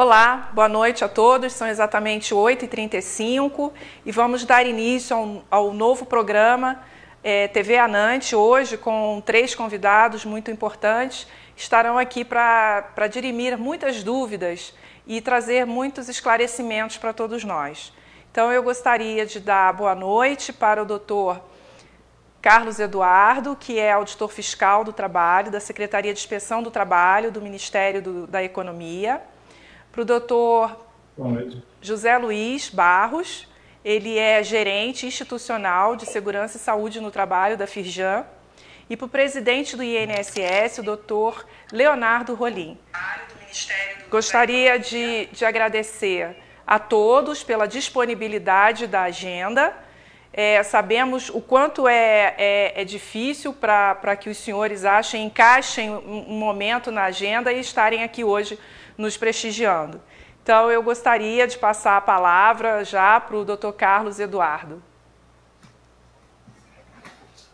Olá, boa noite a todos. São exatamente 8h35 e vamos dar início ao novo programa TV Anante, hoje com 3 convidados muito importantes. Estarão aqui para dirimir muitas dúvidas e trazer muitos esclarecimentos para todos nós. Então, eu gostaria de dar boa noite para o doutor Carlos Eduardo, que é auditor fiscal do trabalho, da Secretaria de Inspeção do Trabalho, do Ministério da Economia. Para o doutor José Luiz Barros, ele é gerente institucional de Segurança e Saúde no Trabalho da Firjan. E para o presidente do INSS, o doutor Leonardo Rolim. Gostaria de agradecer a todos pela disponibilidade da agenda. Sabemos o quanto é difícil para que os senhores encaixem um momento na agenda e estarem aqui hoje nos prestigiando. Então, eu gostaria de passar a palavra já para o doutor Carlos Eduardo.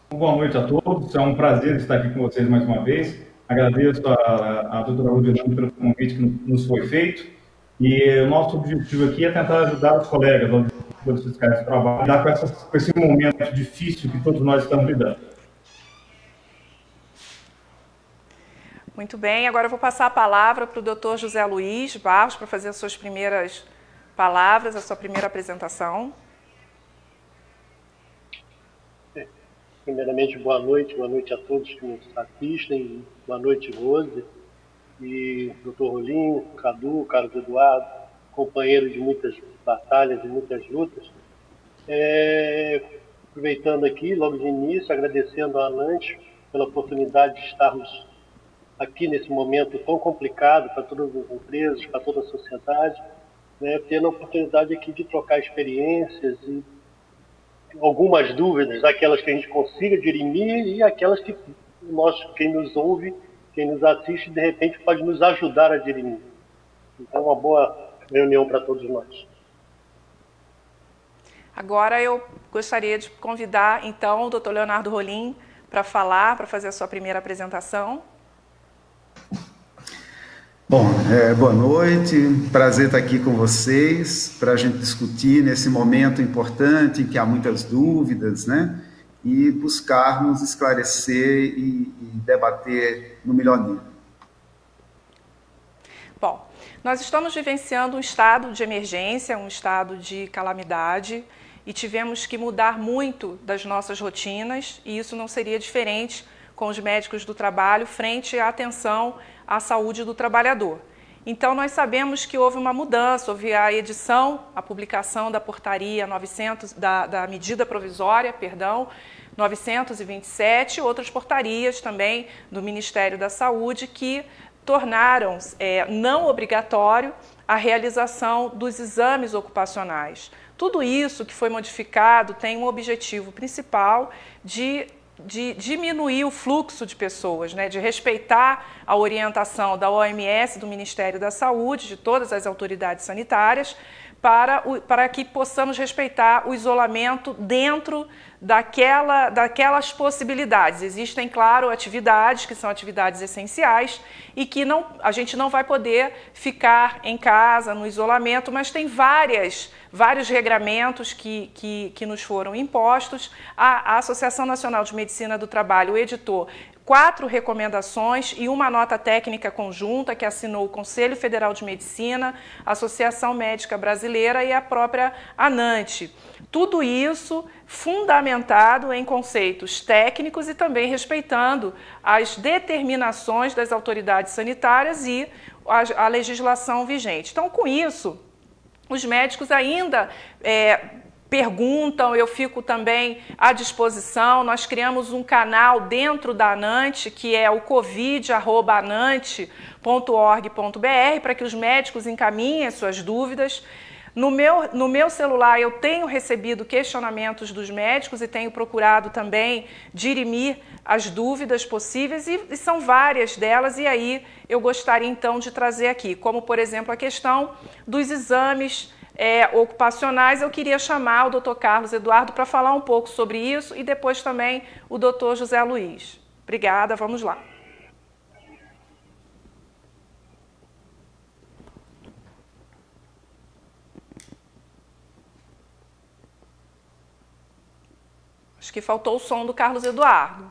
Boa noite a todos, é um prazer estar aqui com vocês mais uma vez. Agradeço a doutora Rodilane pelo convite que nos foi feito. E o nosso objetivo aqui é tentar ajudar os colegas, os auditores fiscais do trabalho, a lidar com esse momento difícil que todos nós estamos lidando. Muito bem, agora eu vou passar a palavra para o doutor José Luiz Barros para fazer as suas primeiras palavras, a sua primeira apresentação. Primeiramente, boa noite a todos que nos assistem, boa noite, Rose, e doutor Rolim, Cadu, Carlos Eduardo, companheiro de muitas batalhas e muitas lutas. Aproveitando aqui, logo de início, agradecendo a Anante pela oportunidade de estarmos aqui nesse momento tão complicado para todas as empresas, para toda a sociedade, tendo a oportunidade aqui de trocar experiências e algumas dúvidas, aquelas que a gente consiga dirimir e aquelas que quem nos ouve, quem nos assiste, de repente pode nos ajudar a dirimir. Então, uma boa reunião para todos nós. Agora eu gostaria de convidar, então, o doutor Leonardo Rolim para fazer a sua primeira apresentação. Bom, boa noite, prazer estar aqui com vocês para a gente discutir nesse momento importante em que há muitas dúvidas, né? E buscarmos esclarecer e debater no melhor nível. Bom, nós estamos vivenciando um estado de emergência, um estado de calamidade e tivemos que mudar muito das nossas rotinas e isso não seria diferente com os médicos do trabalho frente à atenção à saúde do trabalhador. Então, nós sabemos que houve uma mudança, houve a publicação da portaria 900, da medida provisória, 927, outras portarias também do Ministério da Saúde que tornaram não obrigatório a realização dos exames ocupacionais. Tudo isso que foi modificado tem um objetivo principal de diminuir o fluxo de pessoas, de respeitar a orientação da OMS, do Ministério da Saúde, de todas as autoridades sanitárias, para que possamos respeitar o isolamento dentro daquelas possibilidades. Existem, claro, atividades que são atividades essenciais e que a gente não vai poder ficar em casa, no isolamento, mas tem vários regramentos que nos foram impostos. A Associação Nacional de Medicina do Trabalho editou 4 recomendações e uma nota técnica conjunta que assinou o Conselho Federal de Medicina, a Associação Médica Brasileira e a própria Anante. Tudo isso fundamentado em conceitos técnicos e também respeitando as determinações das autoridades sanitárias e a legislação vigente. Então, com isso, os médicos ainda perguntam, eu fico também à disposição. Nós criamos um canal dentro da Anante, que é o covid@anante.org.br, para que os médicos encaminhem as suas dúvidas. No meu celular eu tenho recebido questionamentos dos médicos e tenho procurado também dirimir as dúvidas possíveis e são várias delas e aí eu gostaria então de trazer aqui, como por exemplo a questão dos exames ocupacionais. Eu queria chamar o doutor Carlos Eduardo para falar um pouco sobre isso e depois também o doutor José Luiz. Obrigada, vamos lá. Acho que faltou o som do Carlos Eduardo.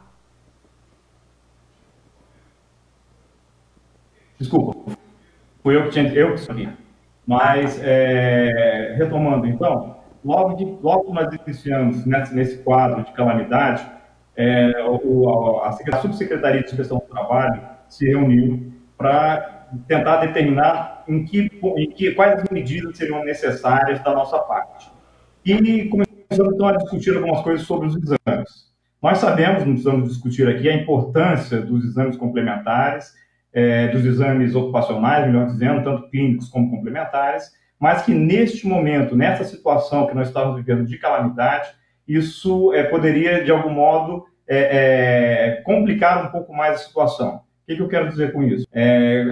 Desculpa, fui eu que tinha. Mas, retomando então, logo que nós iniciamos nesse quadro de calamidade, a Subsecretaria de Inspeção do Trabalho se reuniu para tentar determinar quais as medidas seriam necessárias da nossa parte. E começamos então a discutir algumas coisas sobre os exames. Nós sabemos, não precisamos discutir aqui, a importância dos exames complementares, dos exames ocupacionais, melhor dizendo, tanto clínicos como complementares, mas que neste momento, nessa situação que nós estamos vivendo de calamidade, isso poderia, de algum modo, complicar um pouco mais a situação. O que eu quero dizer com isso?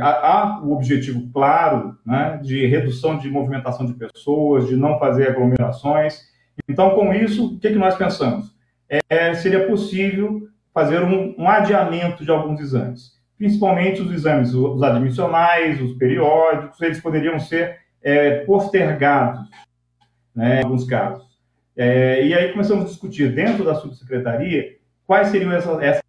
Há o objetivo claro, né, de redução de movimentação de pessoas, de não fazer aglomerações. Então, com isso, o que nós pensamos? Seria possível fazer um adiamento de alguns exames. Principalmente os exames, os admissionais, os periódicos, eles poderiam ser postergados, né, em alguns casos. E aí começamos a discutir dentro da subsecretaria quais seriam essas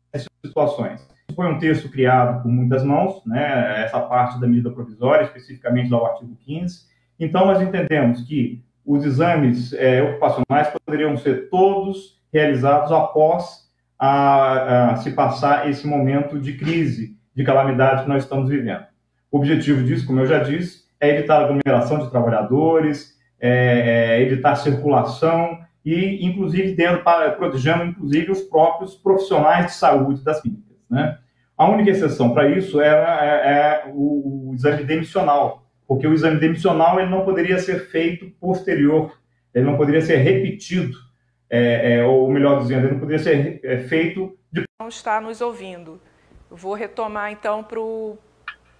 situações. Foi um texto criado por muitas mãos, né, essa parte da medida provisória, especificamente do artigo 15. Então, nós entendemos que os exames ocupacionais poderiam ser todos realizados após se passar esse momento de crise, de calamidade que nós estamos vivendo. O objetivo disso, como eu já disse, é evitar a aglomeração de trabalhadores, evitar circulação e, inclusive, protegendo, inclusive, os próprios profissionais de saúde das clínicas, né? A única exceção para isso é o exame demissional, porque o exame demissional ele não poderia ser feito posterior, ele não poderia ser repetido, ou melhor dizendo, ele não poderia ser feito... Não está nos ouvindo. Eu vou retomar, então, para o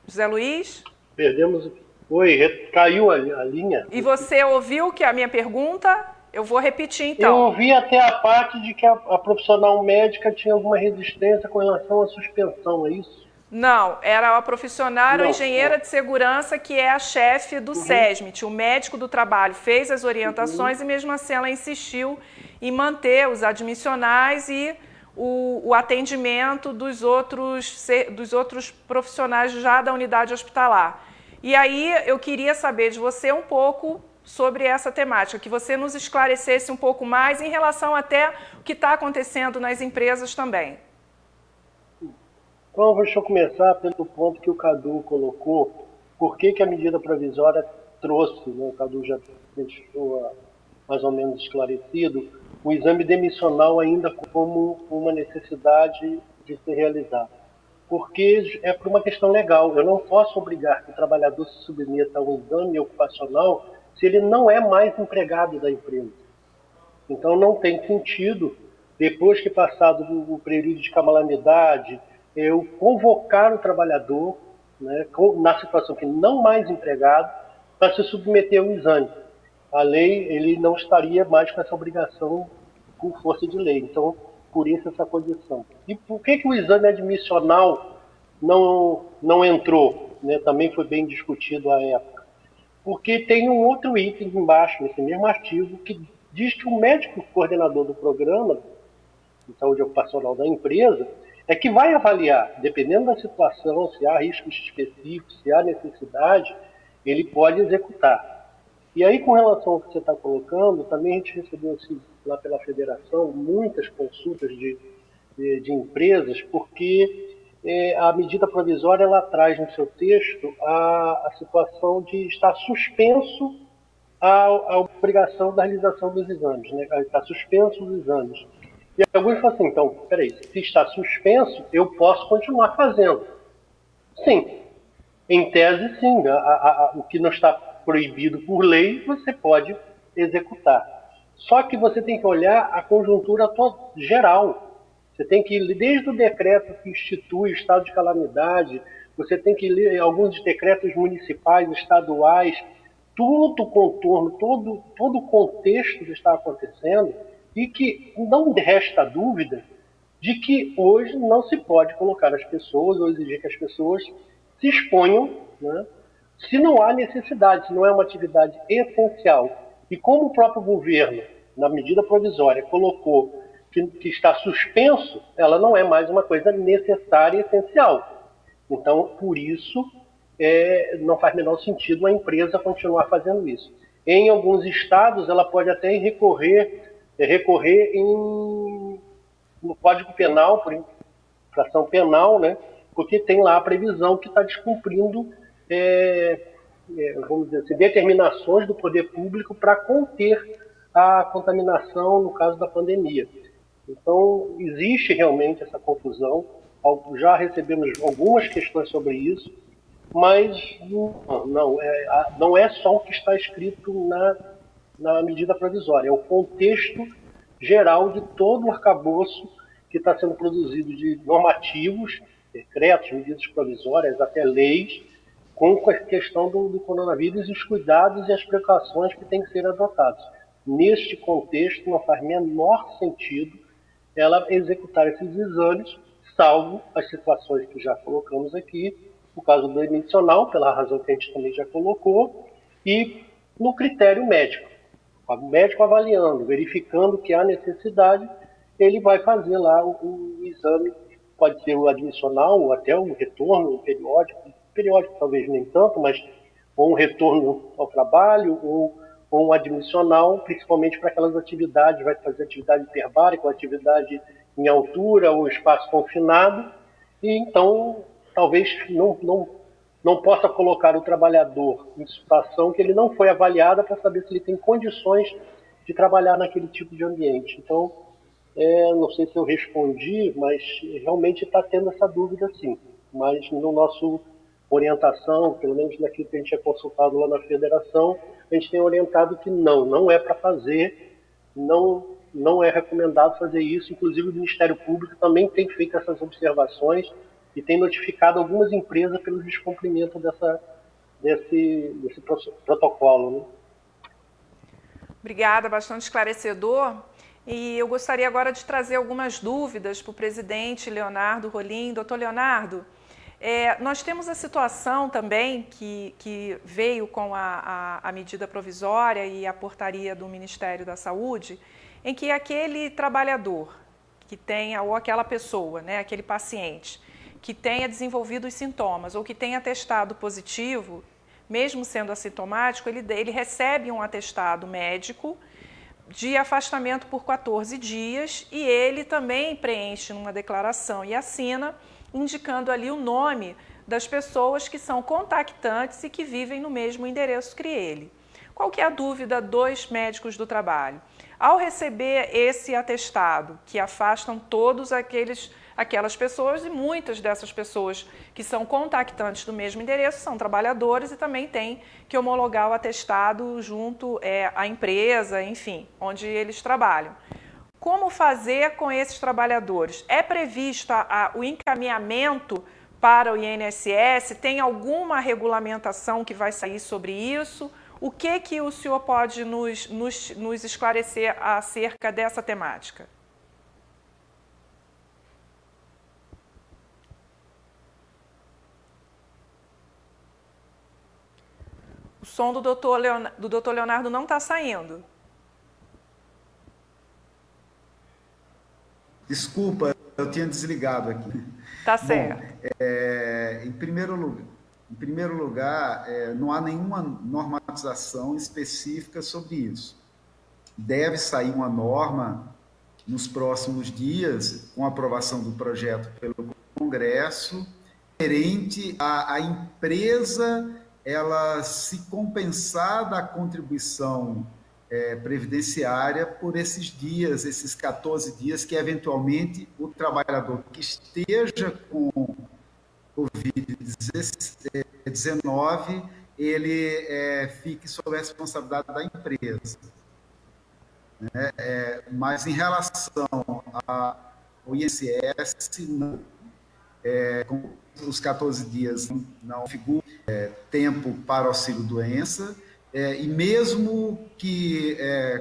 José Luiz. Perdemos... Oi, caiu a linha. E você ouviu que a minha pergunta? Eu vou repetir, então. Eu ouvi até a parte de que a profissional médica tinha alguma resistência com relação à suspensão, é isso? Não, era a profissional, a engenheira de segurança, que é a chefe do SESMIT. O médico do trabalho fez as orientações e, mesmo assim, ela insistiu em manter os admissionais e o atendimento dos outros profissionais já da unidade hospitalar. E aí eu queria saber de você um pouco sobre essa temática, que você nos esclarecesse um pouco mais em relação até o que está acontecendo nas empresas também. Então, deixa eu começar pelo ponto que o Cadu colocou. Por que a medida provisória trouxe, né, o Cadu já deixou mais ou menos esclarecido, o exame demissional ainda como uma necessidade de ser realizado. Porque é por uma questão legal. Eu não posso obrigar que o trabalhador se submeta a um exame ocupacional se ele não é mais empregado da empresa. Então não tem sentido, depois que passado o período de calamidade, eu convocar o trabalhador, né, na situação que não mais empregado, para se submeter ao exame. A lei, ele não estaria mais com essa obrigação por força de lei. Então, por isso essa condição. E por que o exame admissional não entrou? Né? Também foi bem discutido à época. Porque tem um outro item embaixo, nesse mesmo artigo, que diz que o médico coordenador do programa de saúde ocupacional da empresa é que vai avaliar, dependendo da situação, se há riscos específicos, se há necessidade, ele pode executar. E aí, com relação ao que você está colocando, também a gente recebeu assim, lá pela federação muitas consultas de empresas, porque a medida provisória ela traz no seu texto a situação de estar suspenso a obrigação da realização dos exames, né? Está suspenso os exames. E alguns falam assim, então, peraí, se está suspenso, eu posso continuar fazendo. Sim, em tese sim, o que não está proibido por lei, você pode executar. Só que você tem que olhar a conjuntura geral. Você tem que ir desde o decreto que institui o estado de calamidade, você tem que ler alguns decretos municipais, estaduais, todo o contorno, todo o contexto que está acontecendo, e que não resta dúvida de que hoje não se pode colocar as pessoas ou exigir que as pessoas se exponham, né, se não há necessidade, se não é uma atividade essencial. E como o próprio governo, na medida provisória, colocou que está suspenso, ela não é mais uma coisa necessária e essencial. Então, por isso, não faz menor sentido a empresa continuar fazendo isso. Em alguns estados, ela pode até recorrer no Código Penal, por infração penal, né? Porque tem lá a previsão que está descumprindo, vamos dizer assim, determinações do poder público para conter a contaminação no caso da pandemia. Então, existe realmente essa confusão. Já recebemos algumas questões sobre isso, mas não é só o que está escrito na medida provisória, é o contexto geral de todo o arcabouço que está sendo produzido de normativos, decretos, medidas provisórias, até leis, com a questão do coronavírus e os cuidados e as precauções que têm que ser adotados. Neste contexto, não faz menor sentido ela executar esses exames, salvo as situações que já colocamos aqui, no caso do medicinal, pela razão que a gente também já colocou, e no critério médico. O médico avaliando, verificando que há necessidade, ele vai fazer lá o exame, pode ser o admissional, ou até o retorno periódico talvez nem tanto, mas ou um retorno ao trabalho, ou um admissional, principalmente para aquelas atividades, vai fazer atividade hiperbárica, atividade em altura, ou espaço confinado, e então talvez não possa colocar o trabalhador em situação que ele não foi avaliado para saber se ele tem condições de trabalhar naquele tipo de ambiente. Então, não sei se eu respondi, mas realmente está tendo essa dúvida sim. Mas no nosso orientação, pelo menos naquilo que a gente é consultado lá na federação, a gente tem orientado que não é para fazer, não é recomendado fazer isso. Inclusive o Ministério Público também tem feito essas observações e tem notificado algumas empresas pelo descumprimento desse protocolo, né? Obrigada, bastante esclarecedor. E eu gostaria agora de trazer algumas dúvidas para o presidente Leonardo Rolim. Doutor Leonardo, nós temos a situação também que veio com a medida provisória e a portaria do Ministério da Saúde, em que aquele trabalhador que tenha, ou aquela pessoa, né, aquele paciente, que tenha desenvolvido os sintomas ou que tenha atestado positivo, mesmo sendo assintomático, ele recebe um atestado médico de afastamento por 14 dias e ele também preenche uma declaração e assina, indicando ali o nome das pessoas que são contactantes e que vivem no mesmo endereço que ele. Qual que é a dúvida dos médicos do trabalho? Ao receber esse atestado, que afastam todos aquelas pessoas, e muitas dessas pessoas que são contactantes do mesmo endereço são trabalhadores e também tem que homologar o atestado junto à empresa, enfim, onde eles trabalham. Como fazer com esses trabalhadores? É previsto o encaminhamento para o INSS? Tem alguma regulamentação que vai sair sobre isso? O que o senhor pode nos esclarecer acerca dessa temática? O som do doutor Leonardo não está saindo. Desculpa, eu tinha desligado aqui. Tá certo. Bom, em primeiro lugar, não há nenhuma normatização específica sobre isso. Deve sair uma norma nos próximos dias, com a aprovação do projeto pelo Congresso, referente à empresa ela se compensar da contribuição previdenciária por esses dias, esses 14 dias, que eventualmente o trabalhador que esteja com Covid-19, ele fique sob a responsabilidade da empresa. Mas em relação ao INSS, não, com os 14 dias não figura tempo para auxílio-doença, e mesmo que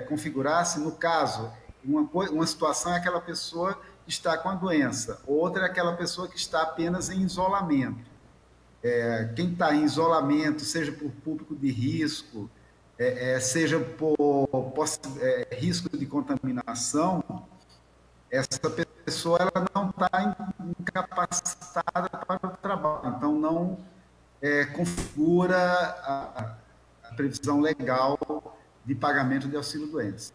configurasse, no caso, uma situação é aquela pessoa que está com a doença, outra é aquela pessoa que está apenas em isolamento. Quem está em isolamento, seja por público de risco, seja por risco de contaminação, essa pessoa ela não está incapacitada para o trabalho, então não configura a previsão legal de pagamento de auxílio-doença.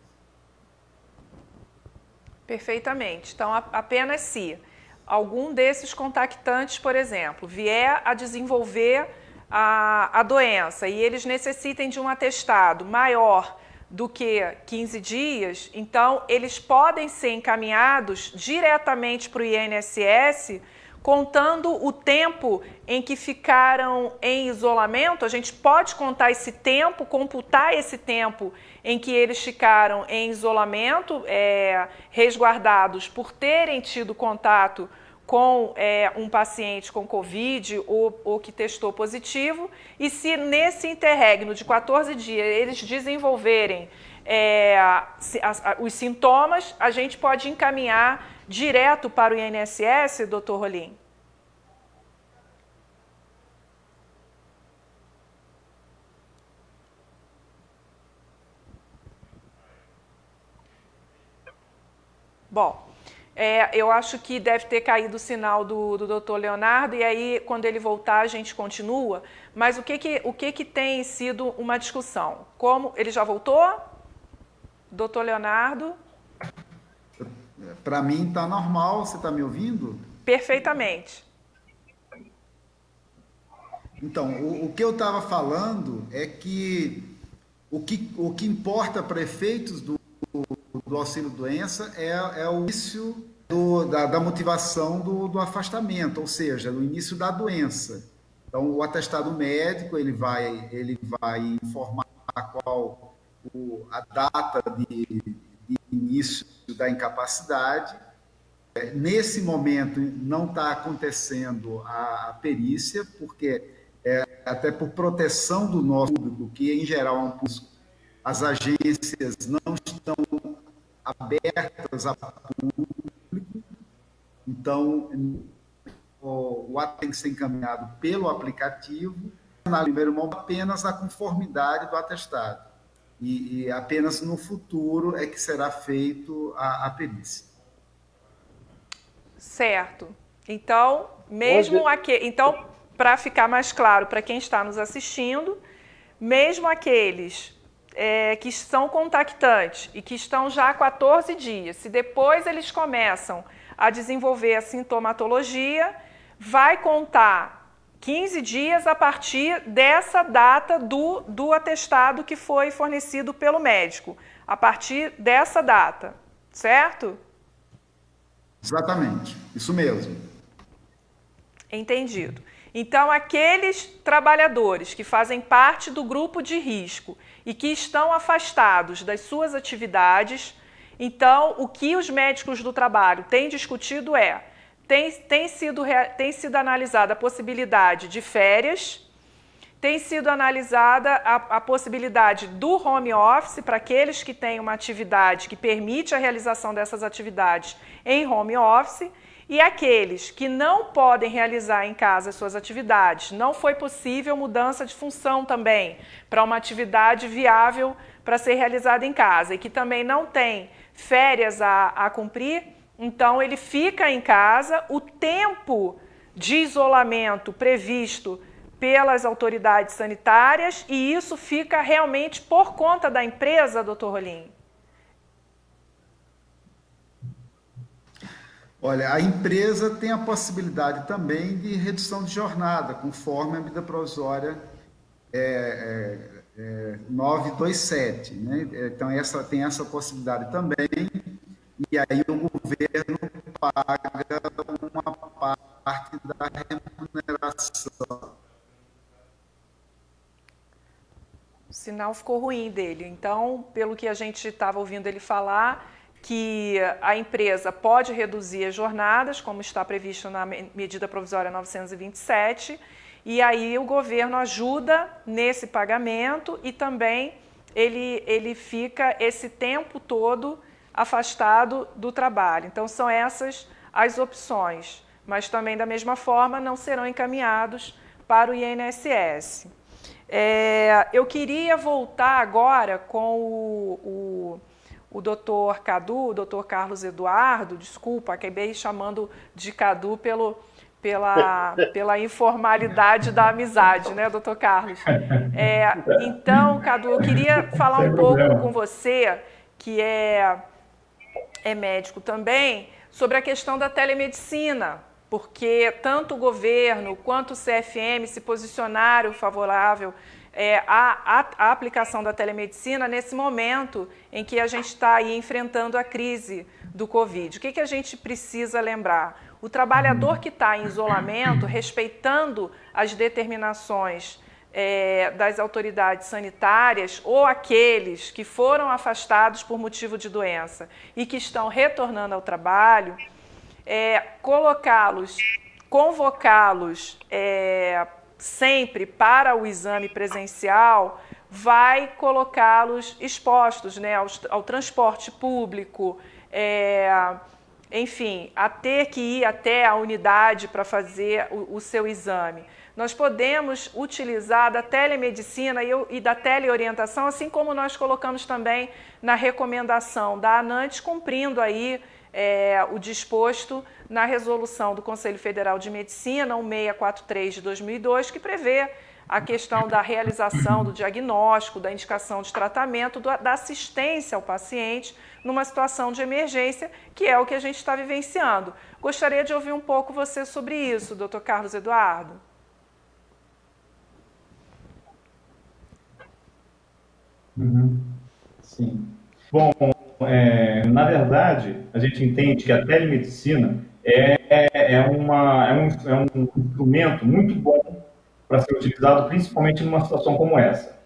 Perfeitamente. Então, apenas se algum desses contactantes, por exemplo, vier a desenvolver a doença e eles necessitem de um atestado maior do que 15 dias, então eles podem ser encaminhados diretamente para o INSS, contando o tempo em que ficaram em isolamento. A gente pode contar esse tempo, computar esse tempo em que eles ficaram em isolamento, resguardados por terem tido contato com um paciente com Covid ou que testou positivo, e se nesse interregno de 14 dias eles desenvolverem os sintomas, a gente pode encaminhar direto para o INSS, doutor Rolim? Bom, eu acho que deve ter caído o sinal do doutor Leonardo, e aí, quando ele voltar, a gente continua. Mas o que tem sido uma discussão? Como ele já voltou? Doutor Leonardo? Para mim está normal, você está me ouvindo? Perfeitamente. Então, o que eu estava falando é que o que importa para efeitos do auxílio-doença é o início da motivação do afastamento, ou seja, do início da doença. Então, o atestado médico ele vai informar qual a data de início da incapacidade. Nesse momento não está acontecendo a perícia, porque até por proteção do nosso público, que em geral as agências não estão abertas a público, então o ato tem que ser encaminhado pelo aplicativo, na primeira mão apenas a conformidade do atestado, e apenas no futuro é que será feito a perícia. Certo. Então, então, para ficar mais claro para quem está nos assistindo, mesmo aqueles que são contactantes e que estão já há 14 dias, se depois eles começam a desenvolver a sintomatologia, vai contar 15 dias a partir dessa data do atestado que foi fornecido pelo médico, a partir dessa data, certo? Exatamente, isso mesmo. Entendido. Então, aqueles trabalhadores que fazem parte do grupo de risco e que estão afastados das suas atividades, então, o que os médicos do trabalho têm discutido tem sido analisada a possibilidade de férias, tem sido analisada a possibilidade do home office para aqueles que têm uma atividade que permite a realização dessas atividades em home office, e aqueles que não podem realizar em casa as suas atividades, não foi possível mudança de função também para uma atividade viável para ser realizada em casa e que também não tem férias a cumprir, então ele fica em casa. O tempo de isolamento previsto pelas autoridades sanitárias, e isso fica realmente por conta da empresa, doutor Rolim? Olha, a empresa tem a possibilidade também de redução de jornada, conforme a medida provisória 927, né? Então, tem essa possibilidade também, e aí o governo paga uma parte da remuneração. O sinal ficou ruim dele, então, pelo que a gente estava ouvindo ele falar, que a empresa pode reduzir as jornadas, como está previsto na medida provisória 927, e aí o governo ajuda nesse pagamento e também ele fica esse tempo todo afastado do trabalho. Então, são essas as opções, mas também, da mesma forma, não serão encaminhados para o INSS. Eu queria voltar agora com o doutor Cadu, o doutor Carlos Eduardo, desculpa, acabei chamando de Cadu pela informalidade da amizade, né, doutor Carlos? Então, Cadu, eu queria falar um pouco com você, que é médico também, sobre a questão da telemedicina, porque tanto o governo quanto o CFM se posicionaram favorável à aplicação da telemedicina nesse momento em que a gente está aí enfrentando a crise do Covid. O que a gente precisa lembrar? O trabalhador que está em isolamento, respeitando as determinações das autoridades sanitárias, ou aqueles que foram afastados por motivo de doença e que estão retornando ao trabalho, convocá-los sempre para o exame presencial, vai colocá-los expostos, né, ao transporte público, enfim, a ter que ir até a unidade para fazer o seu exame. Nós podemos utilizar da telemedicina e da teleorientação, assim como nós colocamos também na recomendação da ANANT, cumprindo aí o disposto na resolução do Conselho Federal de Medicina 1643 de 2002, que prevê a questão da realização do diagnóstico, da indicação de tratamento, da assistência ao paciente numa situação de emergência, que é o que a gente está vivenciando. Gostaria de ouvir um pouco você sobre isso, doutor Carlos Eduardo. Sim. Bom, na verdade, a gente entende que a telemedicina é um instrumento muito bom para ser utilizado, principalmente numa situação como essa.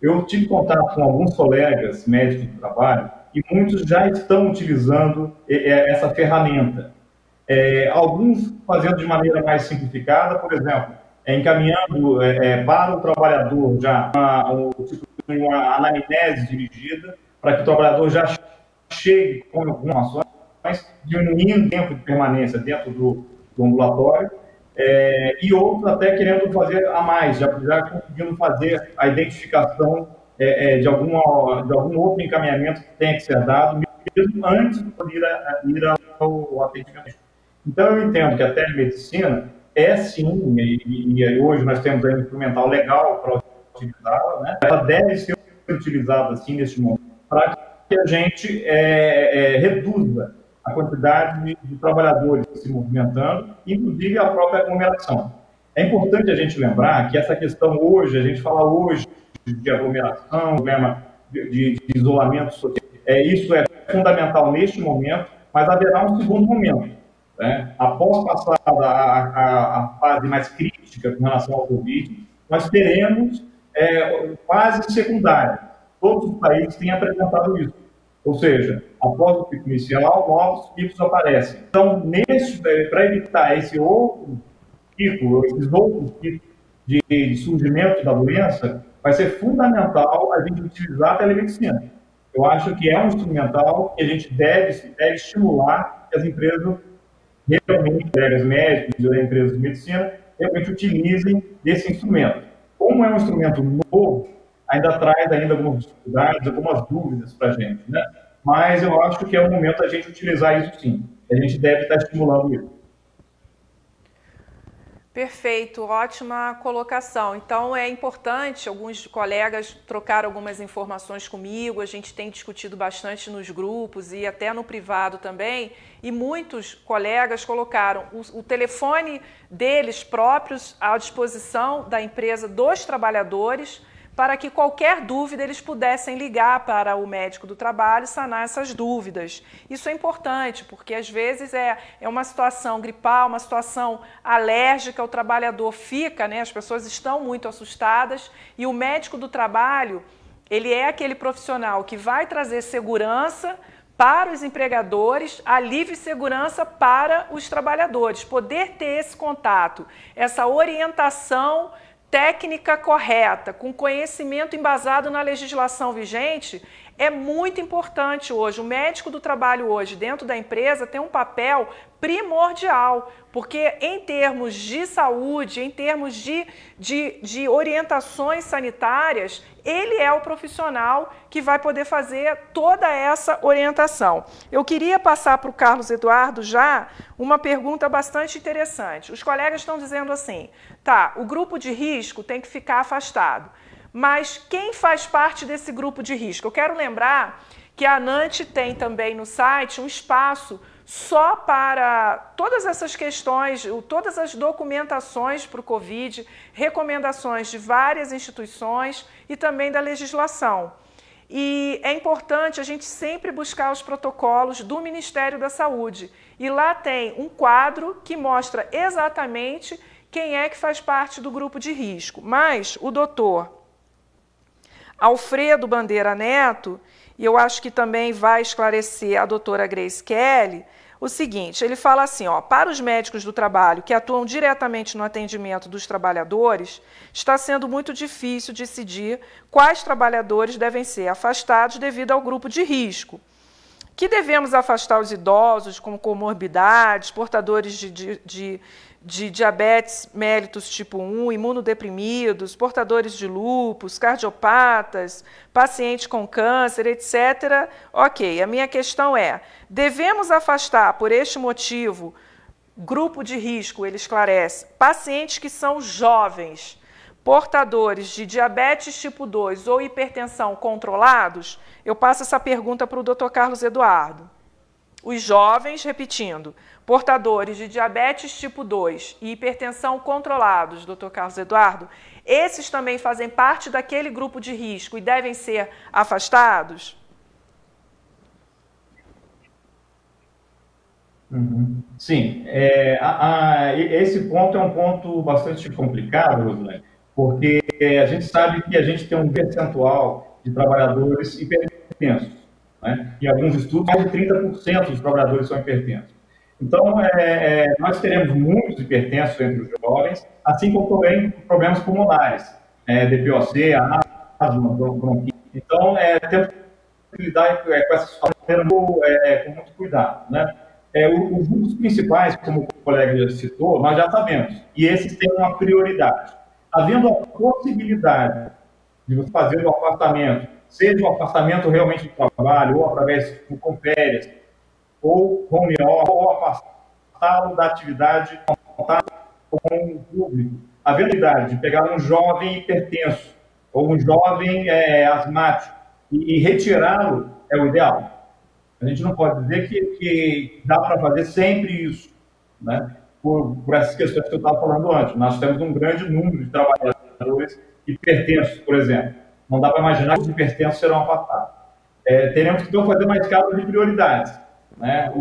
Eu tive contato com alguns colegas médicos do trabalho e muitos já estão utilizando essa ferramenta. Alguns fazendo de maneira mais simplificada, por exemplo, encaminhando para o trabalhador já uma anamnese dirigida, para que o trabalhador já chegue com algumas ações, diminuindo o tempo de permanência dentro do ambulatório, e outros até querendo fazer a mais, já conseguindo fazer a identificação de algum outro encaminhamento que tenha que ser dado, mesmo antes de poder ir ao atendimento. Então, eu entendo que a telemedicina sim, e hoje nós temos aí um instrumental legal para utilizá-la, né? Ela deve ser utilizada, assim, neste momento, para que a gente reduza a quantidade de trabalhadores se movimentando, inclusive a própria aglomeração. É importante a gente lembrar que essa questão hoje, a gente fala hoje de aglomeração, problema de isolamento social, isso é fundamental neste momento, mas haverá um segundo momento, né? Após passar a fase mais crítica com relação ao Covid, nós teremos fase secundária. Todos os países têm apresentado isso. Ou seja, após o pico inicial, novos picos aparecem. Então, para evitar esses outros picos de surgimento da doença, vai ser fundamental a gente utilizar a telemedicina. Eu acho que é um instrumental que a gente deve estimular que as empresas realmente, colegas médicos e empresas de medicina, realmente utilizem esse instrumento. Como é um instrumento novo, ainda traz algumas dificuldades, algumas dúvidas para a gente, né? Mas eu acho que é o momento da gente utilizar isso sim. A gente deve estar estimulando isso. Perfeito, ótima colocação. Então é importante, alguns colegas trocaram algumas informações comigo, a gente tem discutido bastante nos grupos e até no privado também, e muitos colegas colocaram o telefone deles próprios à disposição da empresa dos trabalhadores, para que qualquer dúvida eles pudessem ligar para o médico do trabalho e sanar essas dúvidas. Isso é importante, porque às vezes é uma situação gripal, uma situação alérgica, o trabalhador fica, né, as pessoas estão muito assustadas, e o médico do trabalho, ele é aquele profissional que vai trazer segurança para os empregadores, alívio e segurança para os trabalhadores. Poder ter esse contato, essa orientação técnica correta, com conhecimento embasado na legislação vigente, é muito importante hoje. O médico do trabalho hoje, dentro da empresa, tem um papel primordial, porque em termos de saúde, em termos de orientações sanitárias, ele é o profissional que vai poder fazer toda essa orientação. Eu queria passar para o Carlos Eduardo já uma pergunta bastante interessante. Os colegas estão dizendo assim, tá, o grupo de risco tem que ficar afastado, mas quem faz parte desse grupo de risco? Eu quero lembrar que a ANANT tem também no site um espaço só para todas essas questões, todas as documentações para o Covid, recomendações de várias instituições e também da legislação. E é importante a gente sempre buscar os protocolos do Ministério da Saúde. E lá tem um quadro que mostra exatamente quem é que faz parte do grupo de risco. Mas o doutor Alfredo Bandeira Neto, e eu acho que também vai esclarecer a doutora Grace Kelly, o seguinte, ele fala assim, ó, para os médicos do trabalho que atuam diretamente no atendimento dos trabalhadores, está sendo muito difícil decidir quais trabalhadores devem ser afastados devido ao grupo de risco. Que devemos afastar os idosos com comorbidades, portadores de diabetes mellitus tipo 1, imunodeprimidos, portadores de lúpus, cardiopatas, pacientes com câncer, etc. Ok, a minha questão é, devemos afastar por este motivo, grupo de risco, ele esclarece, pacientes que são jovens, portadores de diabetes tipo 2 ou hipertensão controlados? Eu passo essa pergunta para o Dr. Carlos Eduardo. Os jovens, repetindo, portadores de diabetes tipo 2 e hipertensão controlados, Dr. Carlos Eduardo, esses também fazem parte daquele grupo de risco e devem ser afastados? Sim, esse ponto é um ponto bastante complicado, Rosilene, porque a gente sabe que a gente tem um percentual de trabalhadores hipertensos, né? Em alguns estudos, mais de 30% dos trabalhadores são hipertensos. Então, nós teremos muitos hipertensos entre os jovens, assim como também problemas pulmonares, DPOC, asma, bronquite. Então, temos que lidar com essas situações com muito cuidado, né? Os grupos principais, como o colega já citou, nós já sabemos, e esses têm uma prioridade. Havendo a possibilidade de você fazer o afastamento, seja o afastamento realmente do trabalho, ou através de férias, ou home office, ou afastá-lo da atividade contato com o público. A verdade de pegar um jovem hipertenso, ou um jovem asmático, e retirá-lo é o ideal. A gente não pode dizer que dá para fazer sempre isso, né? Por essas questões que eu estava falando antes. Nós temos um grande número de trabalhadores hipertensos, por exemplo. Não dá para imaginar que os hipertensos serão afastados. Teremos que então fazer mais casos de prioridades, né?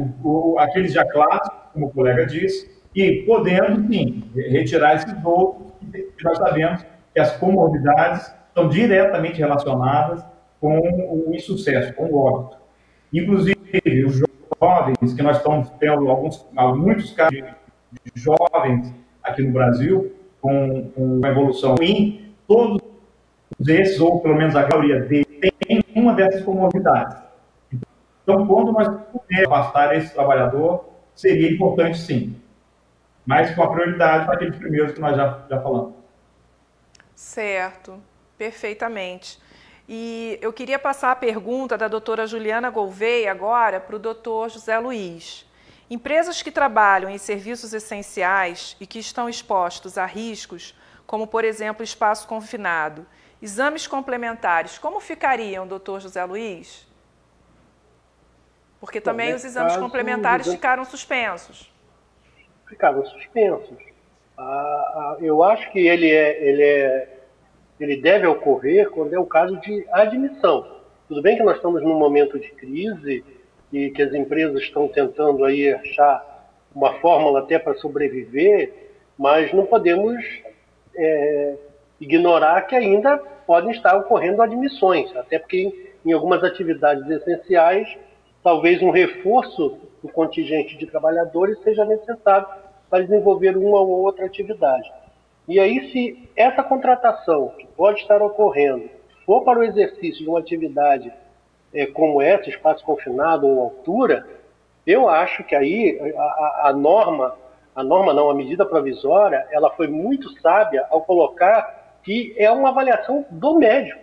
Aqueles já clássicos, como o colega disse, e podendo, sim, retirar esses outros, que nós sabemos que as comorbidades estão diretamente relacionadas com o insucesso, com o óbito. Inclusive, os jovens, que nós estamos tendo muitos casos de jovens aqui no Brasil, com uma evolução ruim, todos esses, ou pelo menos a maioria deles, tem uma dessas comorbidades. Então, quando nós pudermos afastar esse trabalhador, seria importante sim, mas com a prioridade para aqueles primeiros que nós já falamos. Certo, perfeitamente. E eu queria passar a pergunta da doutora Juliana Gouveia agora para o doutor José Luiz. Empresas que trabalham em serviços essenciais e que estão expostos a riscos, como, por exemplo, espaço confinado, exames complementares, como ficariam, doutor José Luiz? Porque também os exames complementares ficaram suspensos. Ficaram suspensos. Eu acho que ele deve ocorrer quando é o caso de admissão. Tudo bem que nós estamos num momento de crise e que as empresas estão tentando aí achar uma fórmula até para sobreviver, mas não podemos ignorar que ainda podem estar ocorrendo admissões, até porque em algumas atividades essenciais, talvez um reforço do contingente de trabalhadores seja necessário para desenvolver uma ou outra atividade. E aí, se essa contratação que pode estar ocorrendo for para o exercício de uma atividade como essa, espaço confinado ou altura, eu acho que aí a norma não, a medida provisória, ela foi muito sábia ao colocar que é uma avaliação do médico.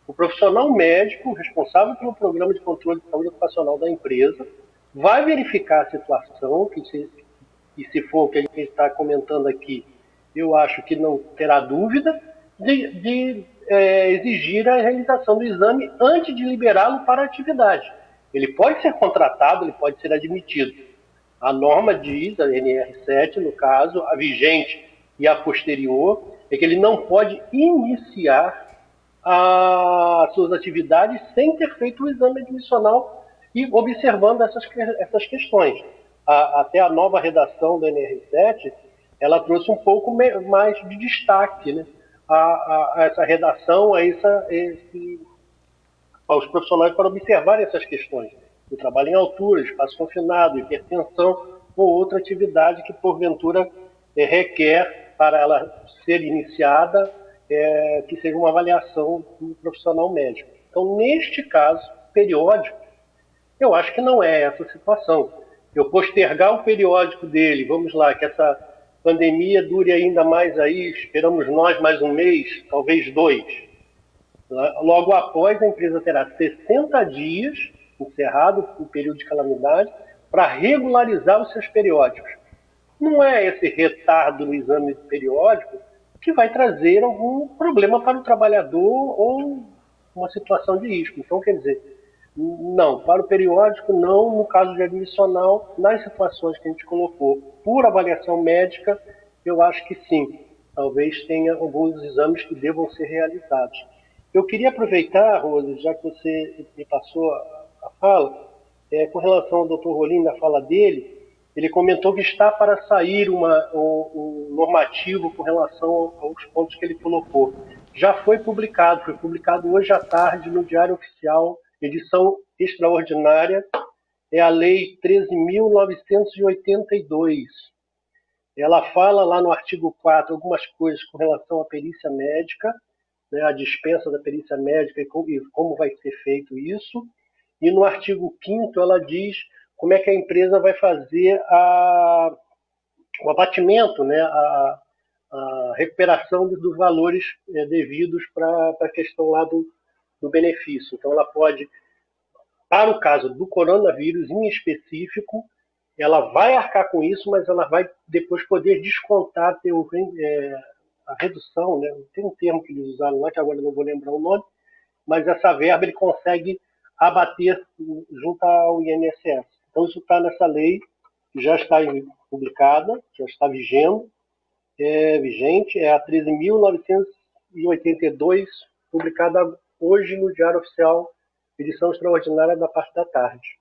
O profissional médico responsável pelo programa de controle de saúde ocupacional da empresa vai verificar a situação, que se for o que a gente está comentando aqui, eu acho que não terá dúvida de exigir a realização do exame antes de liberá-lo para a atividade. Ele pode ser contratado, ele pode ser admitido. A norma diz, a NR7, no caso, a vigente e a posterior, é que ele não pode iniciar as suas atividades sem ter feito o exame admissional e observando essas questões. Até a nova redação da NR7, ela trouxe um pouco mais de destaque, né, a essa redação, aos profissionais para observar essas questões. O trabalho em altura, espaço confinado, hipertensão ou outra atividade que, porventura, requer, para ela ser iniciada, que seja uma avaliação do profissional médico. Então, neste caso, periódico, eu acho que não é essa situação. Eu postergar o periódico dele, vamos lá, que essa pandemia dure ainda mais aí, esperamos nós mais um mês, talvez 2. Logo após, a empresa terá 60 dias, encerrado o período de calamidade, para regularizar os seus periódicos. Não é esse retardo no exame periódico que vai trazer algum problema para o trabalhador ou uma situação de risco. Então, quer dizer, não, para o periódico não, no caso de admissional, nas situações que a gente colocou por avaliação médica, eu acho que sim, talvez tenha alguns exames que devam ser realizados. Eu queria aproveitar, Rose, já que você me passou a fala, com relação ao Dr. Rolim, na fala dele, ele comentou que está para sair um normativo com relação aos pontos que ele colocou. Já foi publicado hoje à tarde no Diário Oficial, edição extraordinária, é a Lei 13.982. Ela fala lá no artigo 4 algumas coisas com relação à perícia médica, né, a dispensa da perícia médica e como vai ser feito isso. E no artigo 5º ela diz como é que a empresa vai fazer o abatimento, né, a recuperação dos valores devidos para a questão lá do benefício. Então, ela pode, para o caso do coronavírus em específico, ela vai arcar com isso, mas ela vai depois poder descontar, ter a redução, né? Tem um termo que eles usaram lá, que agora eu não vou lembrar o nome, mas essa verba ele consegue abater junto ao INSS. Então, isso está nessa lei, que já está publicada, já está vigente, é a 13.982, publicada hoje no Diário Oficial, edição extraordinária da parte da tarde.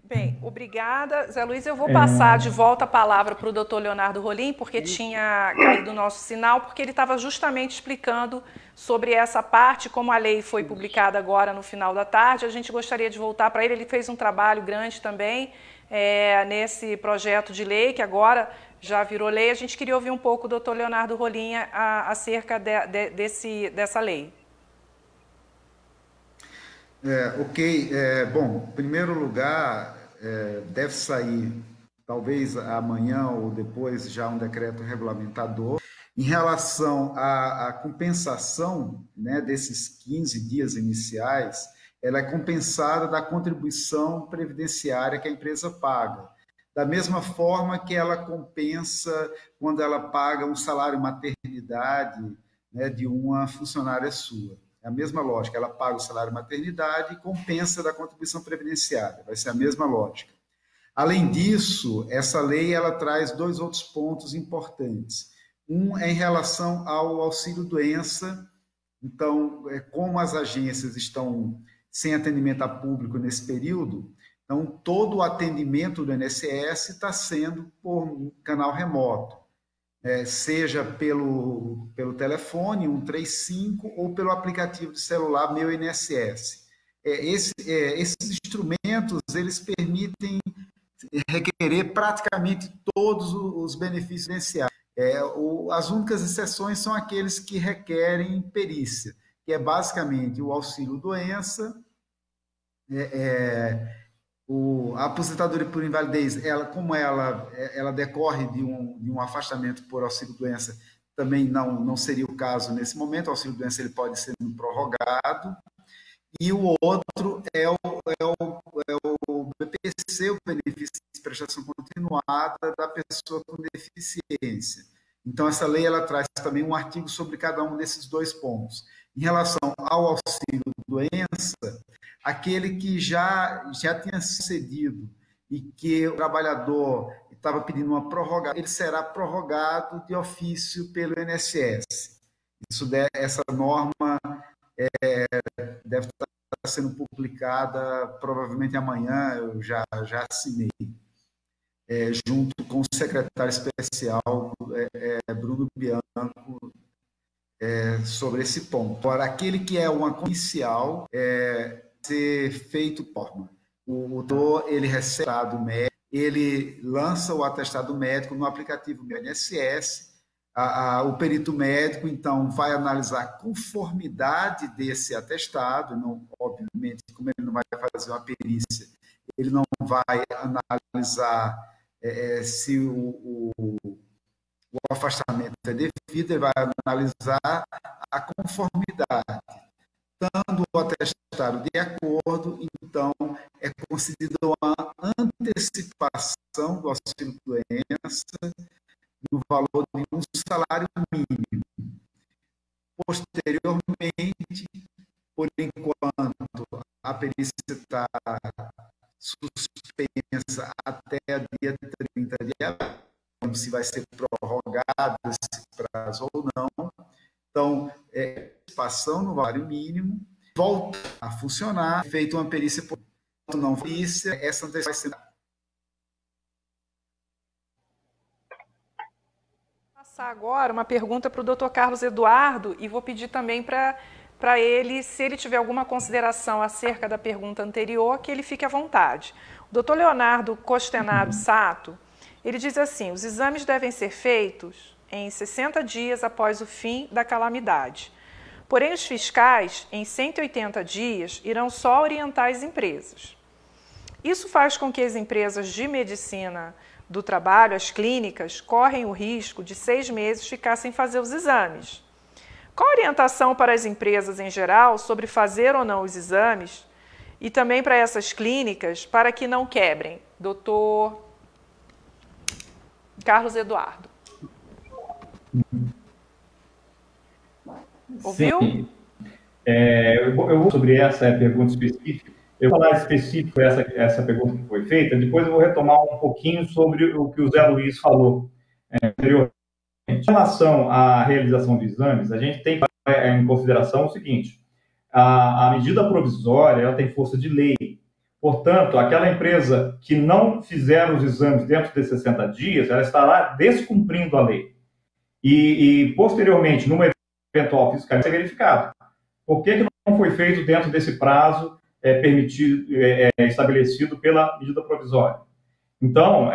Bem, obrigada. Zé Luiz, eu vou passar de volta a palavra para o doutor Leonardo Rolim, porque tinha caído o nosso sinal, porque ele estava justamente explicando sobre essa parte, como a lei foi publicada agora no final da tarde. A gente gostaria de voltar para ele. Ele fez um trabalho grande também nesse projeto de lei, que agora já virou lei. A gente queria ouvir um pouco o doutor Leonardo Rolim acerca dessa lei. Ok. Bom, em primeiro lugar, deve sair, talvez amanhã ou depois, já um decreto regulamentador em relação à compensação, né, desses 15 dias iniciais. Ela é compensada da contribuição previdenciária que a empresa paga, da mesma forma que ela compensa quando ela paga um salário maternidade, né, de uma funcionária sua. É a mesma lógica, ela paga o salário maternidade e compensa da contribuição previdenciária, vai ser a mesma lógica. Além disso, essa lei ela traz 2 outros pontos importantes. Um é em relação ao auxílio-doença. Então, como as agências estão sem atendimento a público nesse período, então todo o atendimento do INSS está sendo por um canal remoto. Seja pelo telefone 135 ou pelo aplicativo de celular Meu INSS. Esses instrumentos eles permitem requerer praticamente todos os benefícios previdenciários. As únicas exceções são aqueles que requerem perícia. que é basicamente o auxílio-doença, a aposentadoria por invalidez, como ela decorre de um afastamento por auxílio-doença, também não seria o caso nesse momento. O auxílio-doença ele pode ser prorrogado. E o outro é o BPC, o benefício de prestação continuada da pessoa com deficiência. Então, essa lei ela traz também um artigo sobre cada um desses dois pontos. Em relação ao auxílio-doença, aquele que já tinha sucedido e que o trabalhador estava pedindo uma prorrogação, ele será prorrogado de ofício pelo INSS. Essa norma deve estar sendo publicada provavelmente amanhã, eu já assinei, junto com o secretário especial, Bruno Bianco, sobre esse ponto. Agora, aquele que é uma inicial, ser feito forma. O doutor, ele recebe o atestado médico, ele lança o atestado médico no aplicativo do INSS. O perito médico, então, vai analisar a conformidade desse atestado. Não, obviamente, como ele não vai fazer uma perícia, ele não vai analisar se o afastamento é devido, ele vai analisar a conformidade. Estando o atestado de acordo, então, é concedida uma antecipação do auxílio-doença no valor de um salário mínimo. Posteriormente, por enquanto, a perícia está suspensa até o dia 30 de abril, se vai ser prorrogado esse prazo ou não. Então, participação no salário mínimo, volta a funcionar, feita uma perícia por não perícia, essa antecipação vai ser... Agora uma pergunta para o Dr. Carlos Eduardo e vou pedir também para ele, se ele tiver alguma consideração acerca da pergunta anterior, que ele fique à vontade. O Dr. Leonardo Costenaro Sato, ele diz assim: os exames devem ser feitos em 60 dias após o fim da calamidade. Porém, os fiscais, em 180 dias, irão só orientar as empresas. Isso faz com que as empresas de medicina do trabalho, as clínicas, correm o risco de 6 meses ficar sem fazer os exames. Qual a orientação para as empresas em geral sobre fazer ou não os exames e também para essas clínicas para que não quebrem? Doutor Carlos Eduardo. Ouviu? Sim. Eu vou sobre essa pergunta específica. Eu vou falar específico essa pergunta que foi feita, depois eu vou retomar um pouquinho sobre o que o Zé Luiz falou anteriormente. Em relação à realização de exames, a gente tem que levar em consideração o seguinte: a medida provisória ela tem força de lei. Portanto, aquela empresa que não fizer os exames dentro de 60 dias, ela estará descumprindo a lei. E posteriormente, numa eventual fiscalização, ser verificado. Por que não foi feito dentro desse prazo permitido, estabelecido pela medida provisória? Então,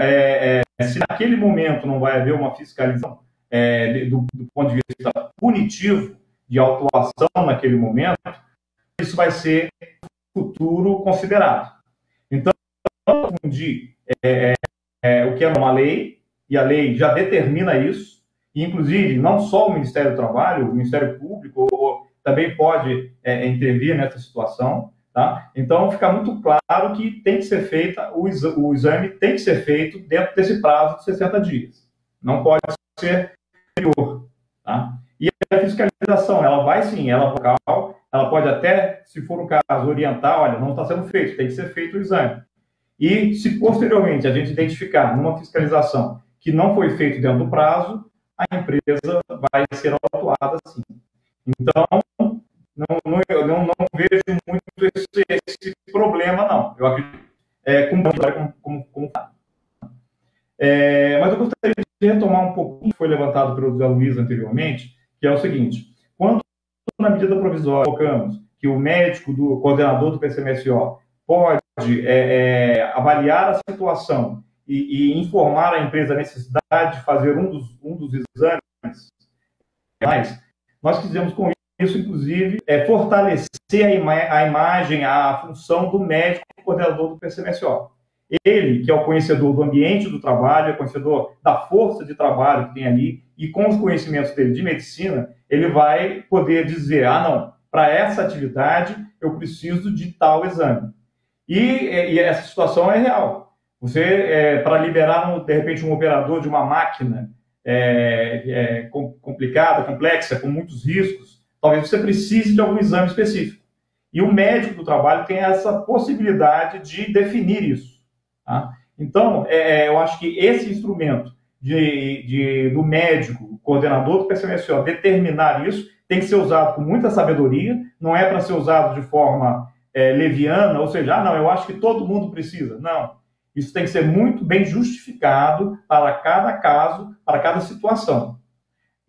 se naquele momento não vai haver uma fiscalização do ponto de vista punitivo de autuação naquele momento, isso vai ser no futuro considerado. Então, não confundir o que é uma lei, e a lei já determina isso, e, inclusive, não só o Ministério do Trabalho, o Ministério Público também pode intervir nessa situação. Tá? Então, fica muito claro que tem que ser feita, o exame tem que ser feito dentro desse prazo de 60 dias. Não pode ser superior. Tá? E a fiscalização, ela vai sim, ela local, ela pode até, se for o caso, orientar, olha, não está sendo feito, tem que ser feito o exame. E se posteriormente a gente identificar numa fiscalização que não foi feito dentro do prazo, a empresa vai ser autuada sim. Então, eu não vejo muito esse problema, não. Eu acredito como mas eu gostaria de retomar um pouquinho que foi levantado pelo José Luiz anteriormente, que é o seguinte: quando na medida provisória colocamos que o médico do coordenador do PCMSO pode avaliar a situação e informar a empresa a necessidade de fazer um dos exames, nós quisemos com isso, inclusive, fortalecer a imagem, a função do médico coordenador do PCMSO. Ele, que é o conhecedor do ambiente do trabalho, é o conhecedor da força de trabalho que tem ali, e com os conhecimentos dele de medicina, ele vai poder dizer, não, para essa atividade eu preciso de tal exame. E essa situação é real. Você, para liberar, de repente, um operador de uma máquina complicada, complexa, com muitos riscos, talvez você precise de algum exame específico. E o médico do trabalho tem essa possibilidade de definir isso. Tá? Então, eu acho que esse instrumento do médico, coordenador do PCMSO, determinar isso, tem que ser usado com muita sabedoria, não é para ser usado de forma leviana, ou seja, não, eu acho que todo mundo precisa. Não. Isso tem que ser muito bem justificado para cada caso, para cada situação.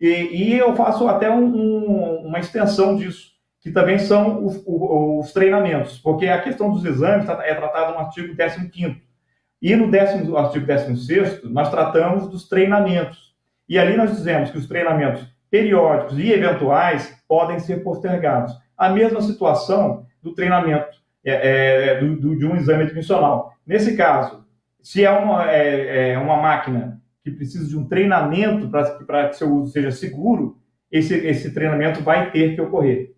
E eu faço até uma extensão disso, que também são os treinamentos, porque a questão dos exames é tratada no artigo 15º. E no artigo 16º, nós tratamos dos treinamentos. E ali nós dizemos que os treinamentos periódicos e eventuais podem ser postergados. A mesma situação do treinamento de um exame admissional. Nesse caso, se é uma máquina que precisa de um treinamento para que seu uso seja seguro, esse treinamento vai ter que ocorrer.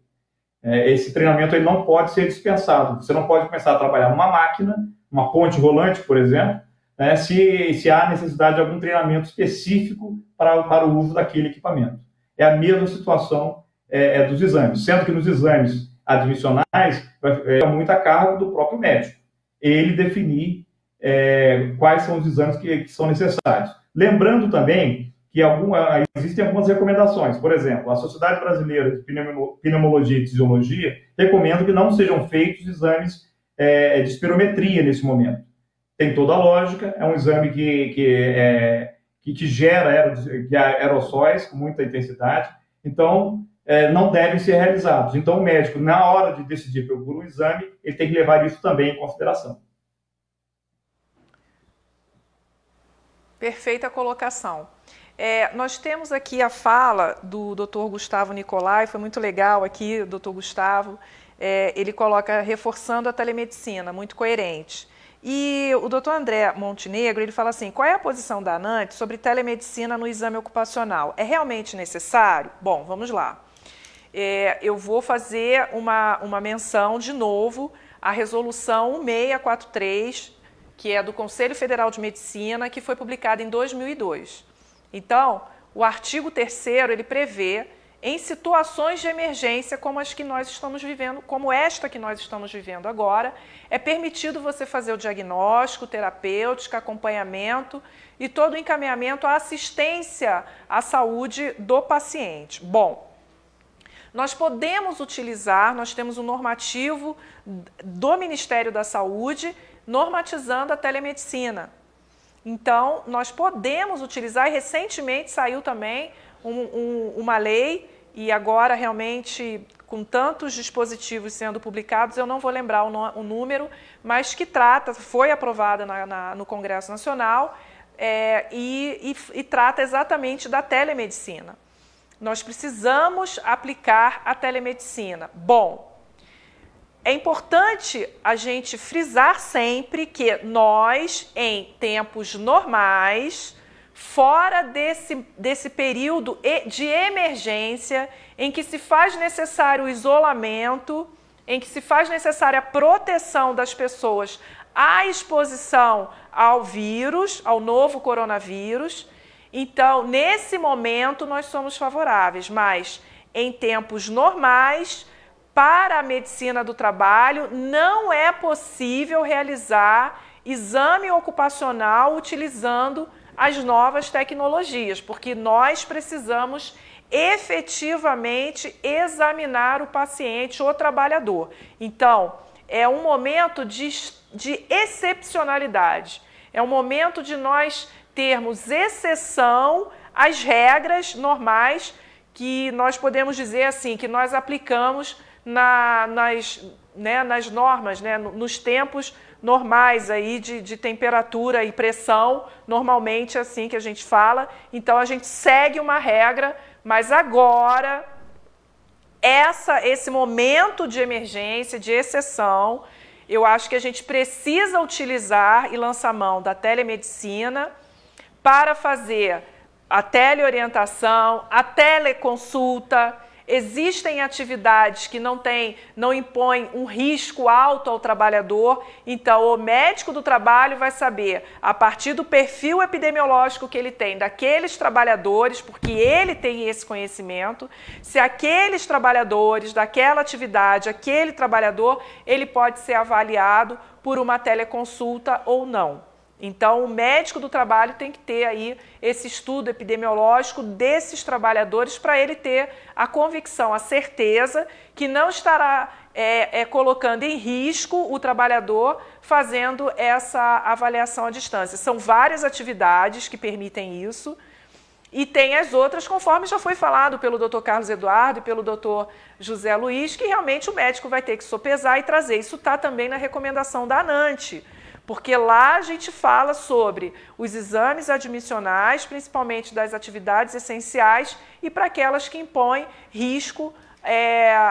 Esse treinamento ele não pode ser dispensado. Você não pode começar a trabalhar numa máquina, uma ponte rolante, por exemplo, né, se há necessidade de algum treinamento específico para o uso daquele equipamento. É a mesma situação dos exames, sendo que nos exames admissionais é muito a cargo do próprio médico. Ele definir quais são os exames que são necessários. Lembrando também que existem algumas recomendações. Por exemplo, a Sociedade Brasileira de Pneumologia e Fisiologia recomenda que não sejam feitos exames de espirometria nesse momento. Tem toda a lógica, é um exame que gera aerossóis com muita intensidade, então não devem ser realizados. Então o médico, na hora de decidir por um exame, ele tem que levar isso também em consideração. Perfeita colocação. Nós temos aqui a fala do Dr. Gustavo Nicolai, foi muito legal aqui, Dr. Gustavo. Ele coloca reforçando a telemedicina, muito coerente. E o Dr. André Montenegro, ele fala assim, qual é a posição da ANANT sobre telemedicina no exame ocupacional? É realmente necessário? Bom, vamos lá. Eu vou fazer uma menção de novo à resolução 1643, que é do Conselho Federal de Medicina, que foi publicada em 2002. Então, o artigo 3º, ele prevê, em situações de emergência como as que nós estamos vivendo, como esta que nós estamos vivendo agora, é permitido você fazer o diagnóstico, terapêutico, acompanhamento e todo o encaminhamento à assistência à saúde do paciente. Bom, nós podemos utilizar, nós temos um normativo do Ministério da Saúde normatizando a telemedicina. Então, nós podemos utilizar, e recentemente saiu também uma lei, e agora realmente com tantos dispositivos sendo publicados, eu não vou lembrar o número, mas que foi aprovada no Congresso Nacional e trata exatamente da telemedicina. Nós precisamos aplicar a telemedicina. Bom, é importante a gente frisar sempre que nós, em tempos normais, fora desse período de emergência, em que se faz necessário o isolamento, em que se faz necessária a proteção das pessoas à exposição ao vírus, ao novo coronavírus, então, nesse momento, nós somos favoráveis, mas em tempos normais, para a medicina do trabalho, não é possível realizar exame ocupacional utilizando as novas tecnologias, porque nós precisamos efetivamente examinar o paciente, o trabalhador. Então, é um momento de excepcionalidade, é um momento de nós termos exceção às regras normais que nós podemos dizer assim, que nós aplicamos nas normas, né, nos tempos normais aí de temperatura e pressão, normalmente é assim que a gente fala. Então, a gente segue uma regra, mas agora, esse momento de emergência, de exceção, eu acho que a gente precisa utilizar e lançar mão da telemedicina para fazer a teleorientação, a teleconsulta. Existem atividades que não impõem um risco alto ao trabalhador, então o médico do trabalho vai saber, a partir do perfil epidemiológico que ele tem daqueles trabalhadores, porque ele tem esse conhecimento, se aqueles trabalhadores daquela atividade, aquele trabalhador, ele pode ser avaliado por uma teleconsulta ou não. Então, o médico do trabalho tem que ter aí esse estudo epidemiológico desses trabalhadores para ele ter a convicção, a certeza que não estará colocando em risco o trabalhador fazendo essa avaliação à distância. São várias atividades que permitem isso e tem as outras, conforme já foi falado pelo Dr. Carlos Eduardo e pelo Dr. José Luiz, que realmente o médico vai ter que sopesar e trazer. Isso está também na recomendação da ANANT, porque lá a gente fala sobre os exames admissionais, principalmente das atividades essenciais e para aquelas que impõem risco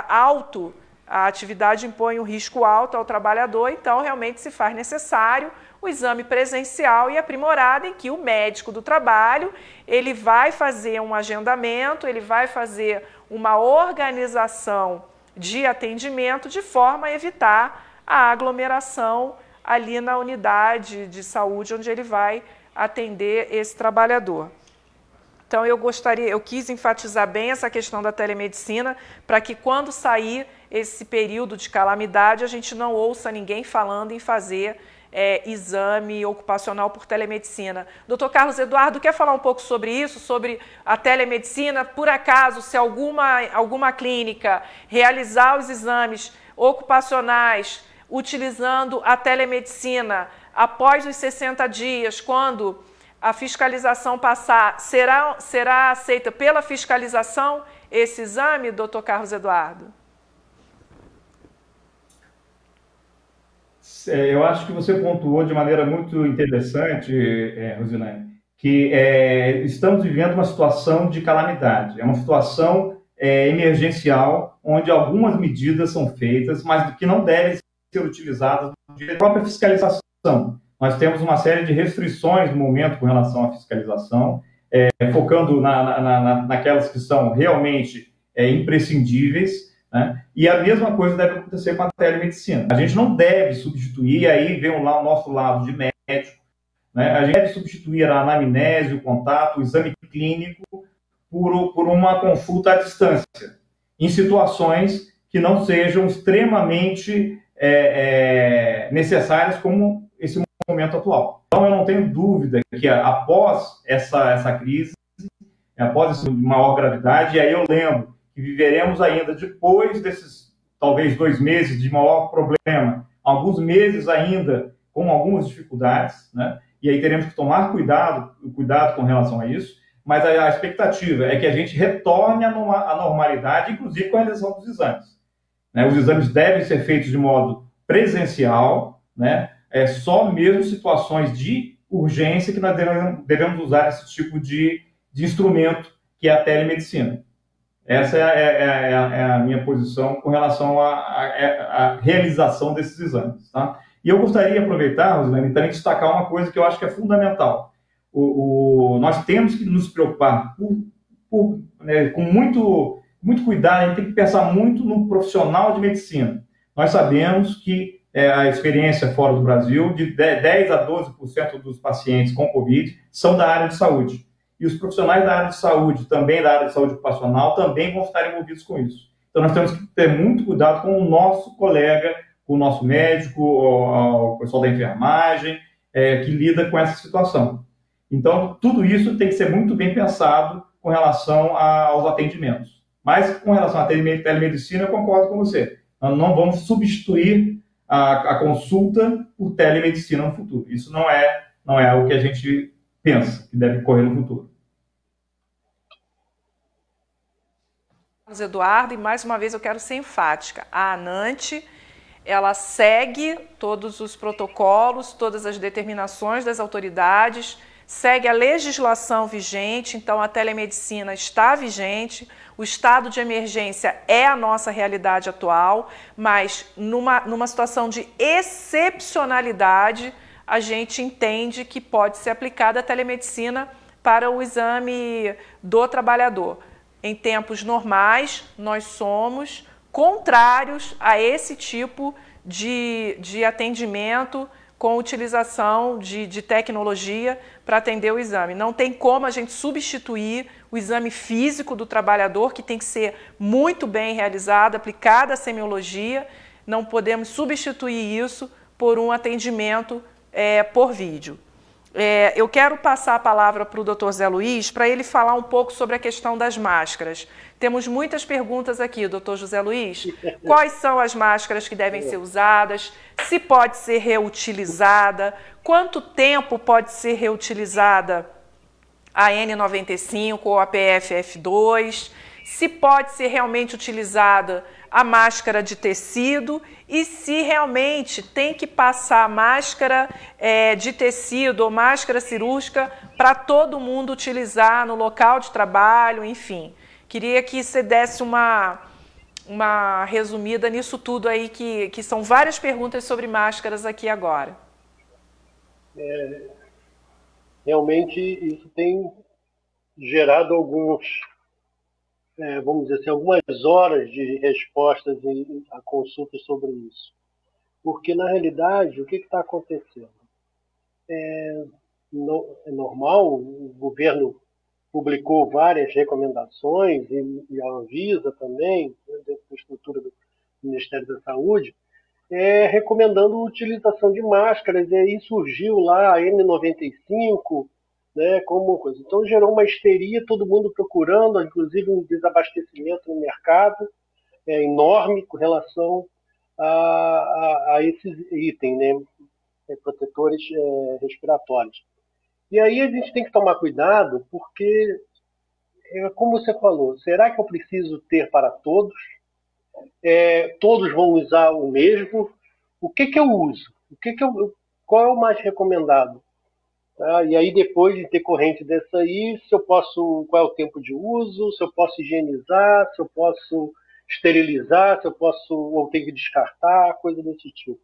alto. A atividade impõe um risco alto ao trabalhador, então realmente se faz necessário o exame presencial e aprimorado, em que o médico do trabalho ele vai fazer um agendamento, ele vai fazer uma organização de atendimento de forma a evitar a aglomeração ali na unidade de saúde onde ele vai atender esse trabalhador. Então eu quis enfatizar bem essa questão da telemedicina para que quando sair esse período de calamidade a gente não ouça ninguém falando em fazer exame ocupacional por telemedicina. Dr. Carlos Eduardo, quer falar um pouco sobre isso, sobre a telemedicina? Por acaso, se alguma clínica realizar os exames ocupacionais utilizando a telemedicina após os 60 dias, quando a fiscalização passar, será aceita pela fiscalização esse exame, doutor Carlos Eduardo? Eu acho que você pontuou de maneira muito interessante, Rosilane, que estamos vivendo uma situação de calamidade, é uma situação emergencial, onde algumas medidas são feitas, mas que não devem ser utilizadas na própria fiscalização. Nós temos uma série de restrições no momento com relação à fiscalização, focando naquelas que são realmente imprescindíveis, né? E a mesma coisa deve acontecer com a telemedicina. A gente não deve substituir, aí vem o nosso lado de médico, né? A gente deve substituir a anamnese, o contato, o exame clínico por uma consulta à distância, em situações que não sejam extremamente necessárias como esse momento atual. Então, eu não tenho dúvida que após essa crise, após essa maior gravidade, e aí eu lembro que viveremos ainda depois desses, talvez, 2 meses de maior problema, alguns meses ainda com algumas dificuldades, né? E aí teremos que tomar cuidado com relação a isso, mas a expectativa é que a gente retorne à normalidade, inclusive com a realização dos exames. Os exames devem ser feitos de modo presencial, né? Só mesmo situações de urgência que nós devemos usar esse tipo de instrumento, que é a telemedicina. Essa é a minha posição com relação à realização desses exames. Tá? E eu gostaria de aproveitar, Rosilane, também destacar uma coisa que eu acho que é fundamental. Nós temos que nos preocupar com muito cuidado, a gente tem que pensar muito no profissional de medicina. Nós sabemos que a experiência fora do Brasil, de 10% a 12% dos pacientes com Covid são da área de saúde. E os profissionais da área de saúde, também da área de saúde ocupacional, também vão estar envolvidos com isso. Então, nós temos que ter muito cuidado com o nosso colega, com o nosso médico, o pessoal da enfermagem, que lida com essa situação. Então, tudo isso tem que ser muito bem pensado com relação aos atendimentos. Mas, com relação à telemedicina, eu concordo com você. Nós não vamos substituir a consulta por telemedicina no futuro. Isso não é o que a gente pensa que deve ocorrer no futuro. Carlos Eduardo, e mais uma vez eu quero ser enfática. A ANANT, ela segue todos os protocolos, todas as determinações das autoridades, segue a legislação vigente, então a telemedicina está vigente, o estado de emergência é a nossa realidade atual, mas numa situação de excepcionalidade, a gente entende que pode ser aplicada a telemedicina para o exame do trabalhador. Em tempos normais, nós somos contrários a esse tipo de atendimento com utilização de tecnologia para atender o exame. Não tem como a gente substituir o exame físico do trabalhador, que tem que ser muito bem realizado, aplicada a semiologia. Não podemos substituir isso por um atendimento por vídeo. Eu quero passar a palavra para o Dr. Zé Luiz para ele falar um pouco sobre a questão das máscaras. Temos muitas perguntas aqui, Dr. José Luiz. Quais são as máscaras que devem ser usadas? Se pode ser reutilizada? Quanto tempo pode ser reutilizada a N95 ou a PFF2? Se pode ser realmente utilizada a máscara de tecido e se realmente tem que passar a máscara de tecido ou máscara cirúrgica para todo mundo utilizar no local de trabalho, enfim. Queria que você desse uma resumida nisso tudo aí, que são várias perguntas sobre máscaras aqui agora. Realmente isso tem gerado vamos dizer assim, algumas horas de respostas a consultas sobre isso. Porque, na realidade, o que está acontecendo? É normal, o governo publicou várias recomendações, e a Anvisa também, dentro da estrutura do Ministério da Saúde, recomendando a utilização de máscaras, e aí surgiu lá a N95, né, como coisa. Então gerou uma histeria, todo mundo procurando, inclusive um desabastecimento no mercado enorme com relação a esses itens, né, protetores respiratórios. E aí a gente tem que tomar cuidado, porque, como você falou, será que eu preciso ter para todos? Todos vão usar o mesmo? O que eu uso? Qual é o mais recomendado? E aí, depois, de decorrente dessa aí, qual é o tempo de uso, se eu posso higienizar, se eu posso esterilizar, se eu posso, ou tenho que descartar, coisa desse tipo.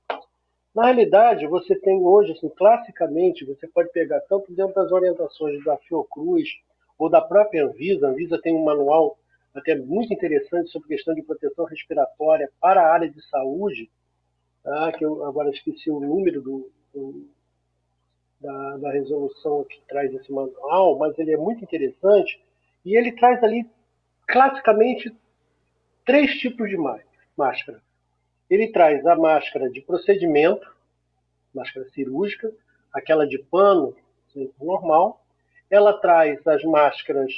Na realidade, você tem hoje, assim, classicamente, você pode pegar tanto dentro das orientações da Fiocruz ou da própria Anvisa. A Anvisa tem um manual até muito interessante sobre questão de proteção respiratória para a área de saúde, que eu agora esqueci o número da resolução que traz esse manual, mas ele é muito interessante, e ele traz ali, classicamente, 3 tipos de máscara. Ele traz a máscara de procedimento, máscara cirúrgica, aquela de pano, normal. Ela traz as máscaras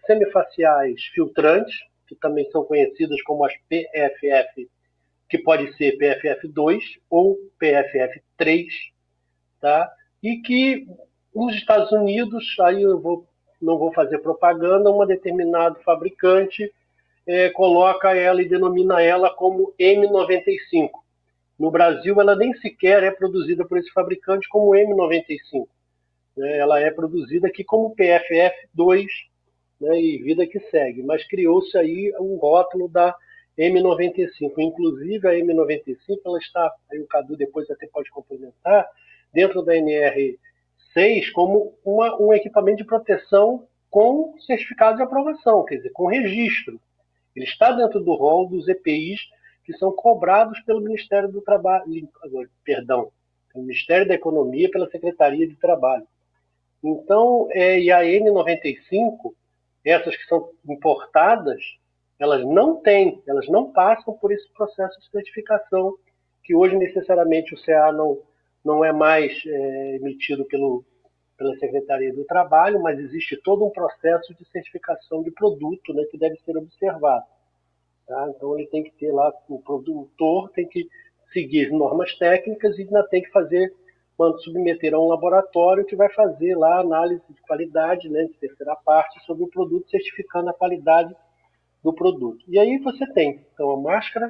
semifaciais filtrantes, que também são conhecidas como as PFF, que pode ser PFF2 ou PFF3, tá? E que nos Estados Unidos, aí não vou fazer propaganda, um determinado fabricante coloca ela e denomina ela como M95. No Brasil, ela nem sequer é produzida por esse fabricante como M95. Né? Ela é produzida aqui como PFF2, né? E vida que segue. Mas criou-se aí um rótulo da M95. Inclusive, a M95, ela está, aí o Cadu depois até pode complementar, dentro da NR6 como um equipamento de proteção com certificado de aprovação, quer dizer, com registro. Ele está dentro do rol dos EPIs que são cobrados pelo Ministério do Trabalho, pelo Ministério da Economia, pela Secretaria de Trabalho. Então, e a N95, essas que são importadas, elas não passam por esse processo de certificação, que hoje necessariamente o CA não é mais emitido pela Secretaria do Trabalho, mas existe todo um processo de certificação de produto, né, que deve ser observado. Tá? Então, ele tem que ter lá, o produtor tem que seguir normas técnicas e ainda tem que submeter a um laboratório que vai fazer lá a análise de qualidade, né, de terceira parte, sobre o produto, certificando a qualidade do produto. E aí você tem, então, a máscara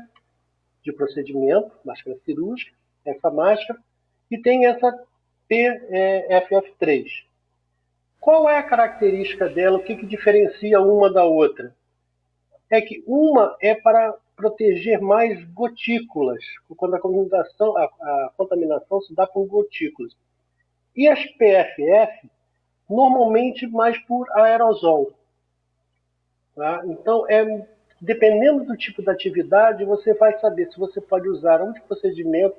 de procedimento, máscara cirúrgica, essa máscara, e tem essa PFF3. Qual é a característica dela? O que diferencia uma da outra? É que uma é para proteger mais gotículas, quando a contaminação se dá por gotículas. E as PFF, normalmente mais por aerosol. Tá? Então, dependendo do tipo de atividade, você vai saber se você pode usar um procedimento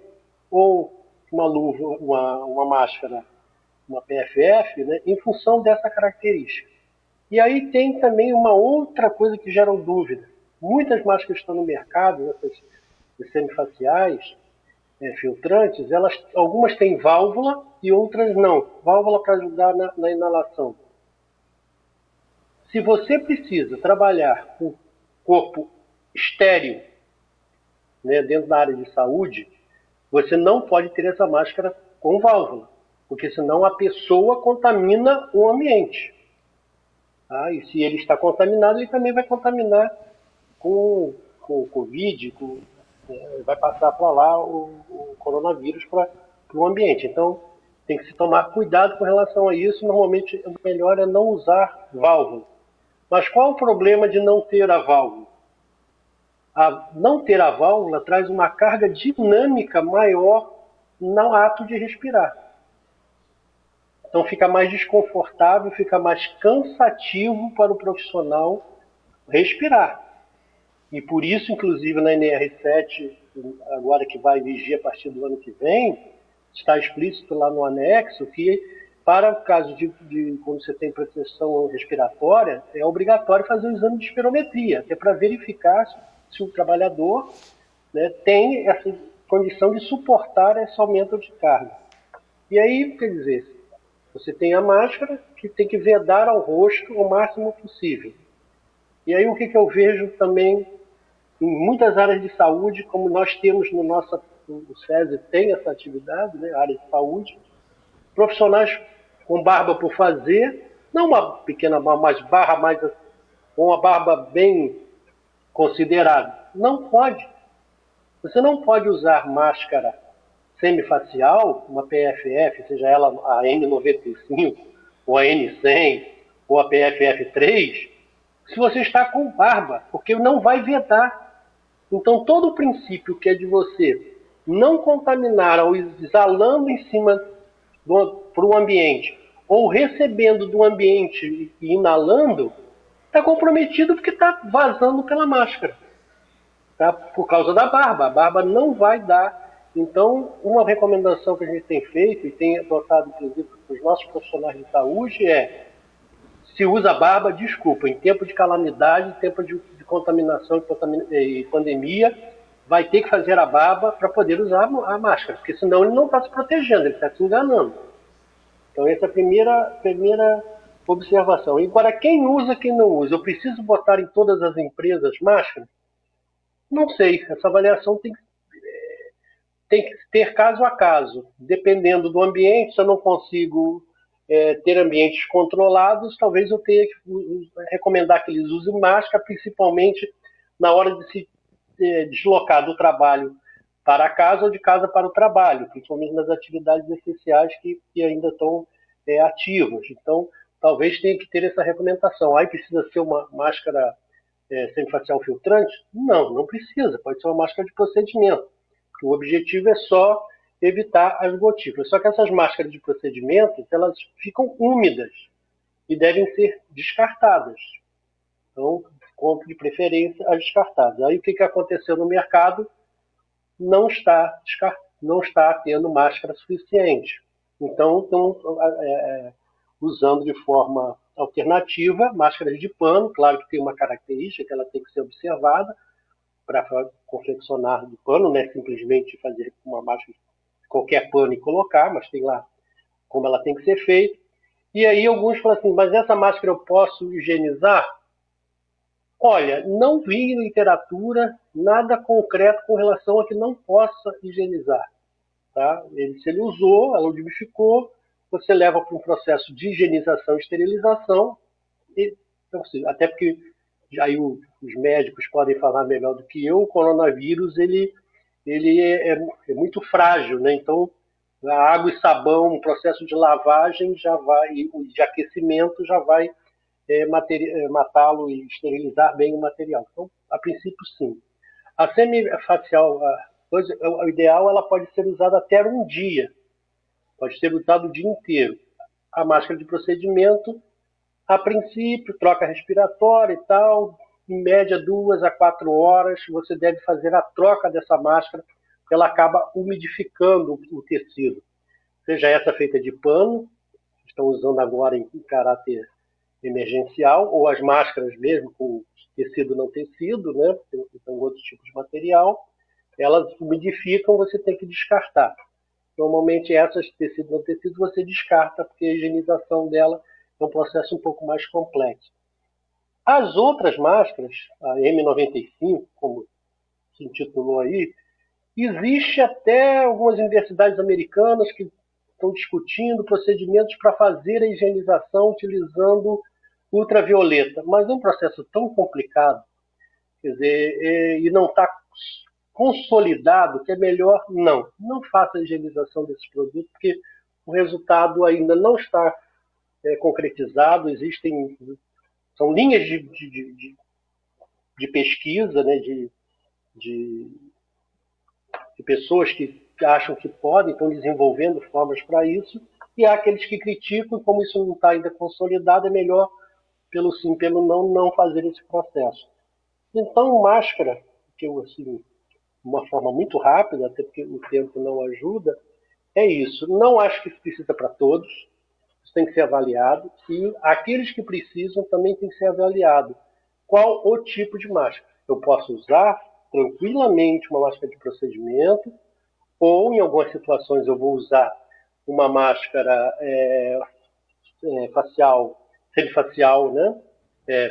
ou uma luva, uma máscara, uma PFF, né, em função dessa característica. E aí tem também uma outra coisa que gera dúvida. Muitas máscaras que estão no mercado, essas semifaciais, filtrantes, algumas têm válvula e outras não. Válvula para ajudar na inalação. Se você precisa trabalhar com corpo estéril, né, dentro da área de saúde, você não pode ter essa máscara com válvula, porque senão a pessoa contamina o ambiente. Tá? E se ele está contaminado, ele também vai contaminar com o Covid, vai passar para lá o coronavírus para o ambiente. Então, tem que se tomar cuidado com relação a isso. Normalmente, o melhor é não usar válvula. Mas qual o problema de não ter a válvula? Não ter a válvula traz uma carga dinâmica maior no ato de respirar. Então fica mais desconfortável, fica mais cansativo para o profissional respirar. E por isso, inclusive, na NR7, agora que vai vigir a partir do ano que vem, está explícito lá no anexo que, para o caso de quando você tem proteção respiratória, é obrigatório fazer o exame de espirometria, que é para verificar se o trabalhador, né, tem essa condição de suportar esse aumento de carga. E aí, quer dizer, você tem a máscara que tem que vedar ao rosto o máximo possível. E aí o que eu vejo também em muitas áreas de saúde, como nós temos o SESI tem essa atividade, né, área de saúde, profissionais com barba por fazer, não uma pequena barba, mas uma barba bem considerada. Não pode. Você não pode usar máscara semifacial, uma PFF, seja ela a N95, ou a N100, ou a PFF3, se você está com barba, porque não vai vedar. Então, todo o princípio que é de você não contaminar ou exalando em cima para o ambiente, ou recebendo do ambiente e inalando, está comprometido porque está vazando pela máscara. Tá? Por causa da barba. A barba não vai dar. Então, uma recomendação que a gente tem feito, e tem adotado, inclusive, para os nossos profissionais de saúde, se usa barba, desculpa, em tempo de calamidade, em tempo de contaminação e pandemia, vai ter que fazer a barba para poder usar a máscara, porque senão ele não está se protegendo, ele está se enganando. Então, essa é a primeira observação. E agora, quem usa, quem não usa? Eu preciso botar em todas as empresas máscara? Não sei, essa avaliação tem que ter caso a caso. Dependendo do ambiente, se eu não consigo ter ambientes controlados, talvez eu tenha que recomendar que eles usem máscara, principalmente na hora de se deslocar do trabalho para casa ou de casa para o trabalho, principalmente nas atividades essenciais que ainda estão ativas. Então, talvez tenha que ter essa recomendação. Aí precisa ser uma máscara semifacial filtrante? Não precisa. Pode ser uma máscara de procedimento. O objetivo é só evitar as gotículas. Só que essas máscaras de procedimento, elas ficam úmidas e devem ser descartadas. Então, compre de preferência as descartadas. Aí o que aconteceu no mercado? Não está tendo máscara suficiente. Então, estão usando de forma alternativa máscaras de pano. Claro que tem uma característica que ela tem que ser observada para confeccionar de pano, não é simplesmente fazer uma máscara de qualquer pano e colocar, mas tem lá como ela tem que ser feita. E aí alguns falam assim, mas essa máscara eu posso higienizar? Olha, não vi em literatura nada concreto com relação a que não possa higienizar. Tá? Se ele usou, ela lubrificou, você leva para um processo de higienização e esterilização, então, até porque aí os médicos podem falar melhor do que eu, o coronavírus ele é muito frágil, né? Então A água e sabão, um processo de lavagem já vai, e de aquecimento já vai matá-lo e esterilizar bem o material. Então, a princípio, sim. A semifacial, o ideal, ela pode ser usada até um dia. Pode ser usada o dia inteiro. A máscara de procedimento, a princípio, troca respiratória e tal, em média 2 a 4 horas, você deve fazer a troca dessa máscara, ela acaba umidificando o tecido. Seja essa feita de pano, estão usando agora em caráter emergencial, ou as máscaras mesmo com tecido não tecido, né? Tem outros tipos de material, elas umidificam, você tem que descartar. Normalmente essas tecido não tecido você descarta, porque a higienização dela é um processo um pouco mais complexo. As outras máscaras, a M95, como se intitulou aí, existe até algumas universidades americanas que estão discutindo procedimentos para fazer a higienização utilizando ultravioleta, mas é um processo tão complicado, quer dizer, e não está consolidado, que é melhor não faça a higienização desses produtos, porque o resultado ainda não está concretizado, são linhas de pesquisa, né, de pessoas que acham que podem, estão desenvolvendo formas para isso, e há aqueles que criticam, como isso não está ainda consolidado, é melhor, pelo sim, pelo não fazer esse processo. Então, máscara, que eu, assim, uma forma muito rápida, até porque o tempo não ajuda, é isso. Não acho que isso precisa para todos, isso tem que ser avaliado, e aqueles que precisam também tem que ser avaliado. Qual o tipo de máscara? Eu posso usar tranquilamente uma máscara de procedimento, ou em algumas situações eu vou usar uma máscara semifacial, né?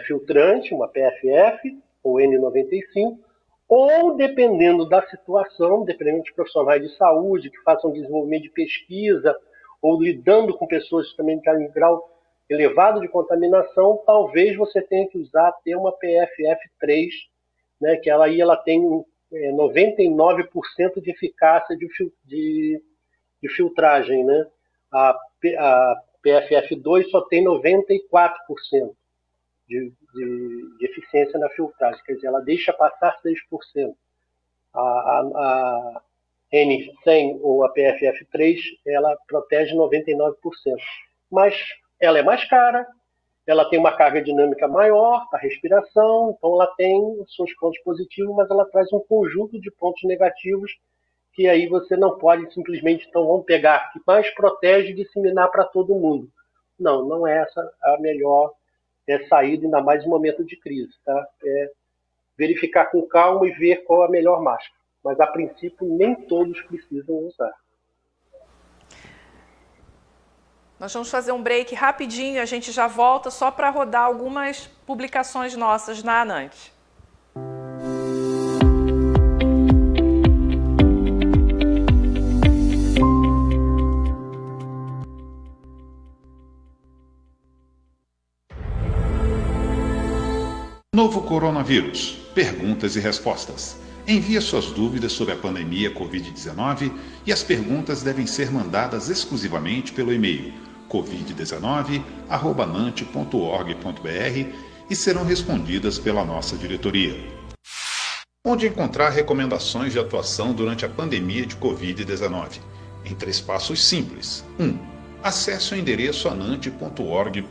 Filtrante, uma PFF ou N95, ou dependendo da situação, dependendo de profissionais de saúde que façam desenvolvimento de pesquisa ou lidando com pessoas que também estão em grau elevado de contaminação, talvez você tenha que usar até uma PFF3, né? Que ela tem 99% de eficácia de filtragem, né? A PFF2 só tem 94% de eficiência na filtragem, quer dizer, ela deixa passar 6%. A N100 ou a PFF3, ela protege 99%. Mas ela é mais cara, ela tem uma carga dinâmica maior para respiração, então ela tem os seus pontos positivos, mas ela traz um conjunto de pontos negativos que aí você não pode simplesmente, então vamos pegar que mais protege e disseminar para todo mundo. Não é essa a melhor saída, ainda mais em momento de crise. Tá? Verificar com calma e ver qual é a melhor máscara. Mas, a princípio, nem todos precisam usar. Nós vamos fazer um break rapidinho, a gente já volta só para rodar algumas publicações nossas na ANANT. Novo coronavírus. Perguntas e respostas. Envie suas dúvidas sobre a pandemia Covid-19 e as perguntas devem ser mandadas exclusivamente pelo e-mail covid19@anant.org.br e serão respondidas pela nossa diretoria. Onde encontrar recomendações de atuação durante a pandemia de Covid-19? Em 3 passos simples. 1. Acesse o endereço anant.org.br.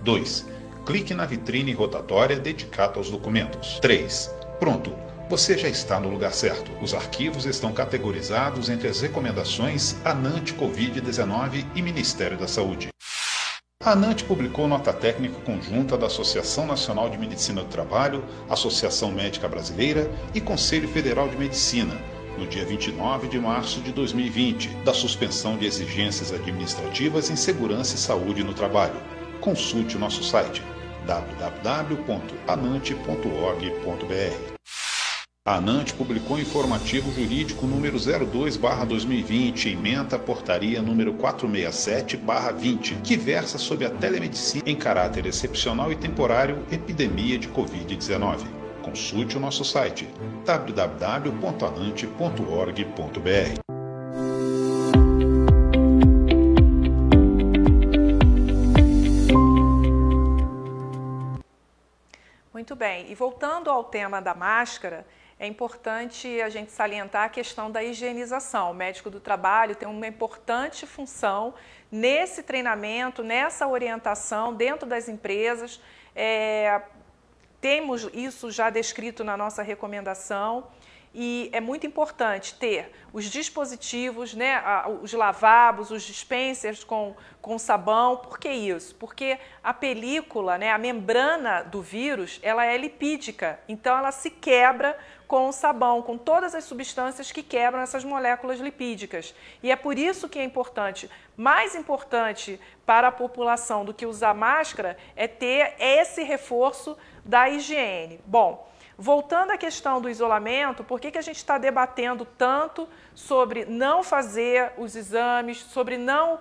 2. Clique na vitrine rotatória dedicada aos documentos. 3. Pronto, você já está no lugar certo. Os arquivos estão categorizados entre as recomendações ANANT Covid-19 e Ministério da Saúde. A ANANT publicou nota técnica conjunta da Associação Nacional de Medicina do Trabalho, Associação Médica Brasileira e Conselho Federal de Medicina, no dia 29 de março de 2020, da suspensão de exigências administrativas em segurança e saúde no trabalho. Consulte o nosso site www.anant.org.br. A ANANT publicou o informativo jurídico número 02/2020, ementa a portaria número 467/20, que versa sobre a telemedicina em caráter excepcional e temporário epidemia de Covid-19. Consulte o nosso site www.anant.org.br. Muito bem. E voltando ao tema da máscara, é importante a gente salientar a questão da higienização. O médico do trabalho tem uma importante função nesse treinamento, nessa orientação dentro das empresas. Temos isso já descrito na nossa recomendação. E é muito importante ter os dispositivos, né, os lavabos, os dispensers com sabão. Por que isso? Porque a película, né, a membrana do vírus, ela é lipídica, então ela se quebra com o sabão, com todas as substâncias que quebram essas moléculas lipídicas. E é por isso que é importante, mais importante para a população do que usar máscara, é ter esse reforço da higiene. Bom, voltando à questão do isolamento, por que a gente está debatendo tanto sobre não fazer os exames, sobre não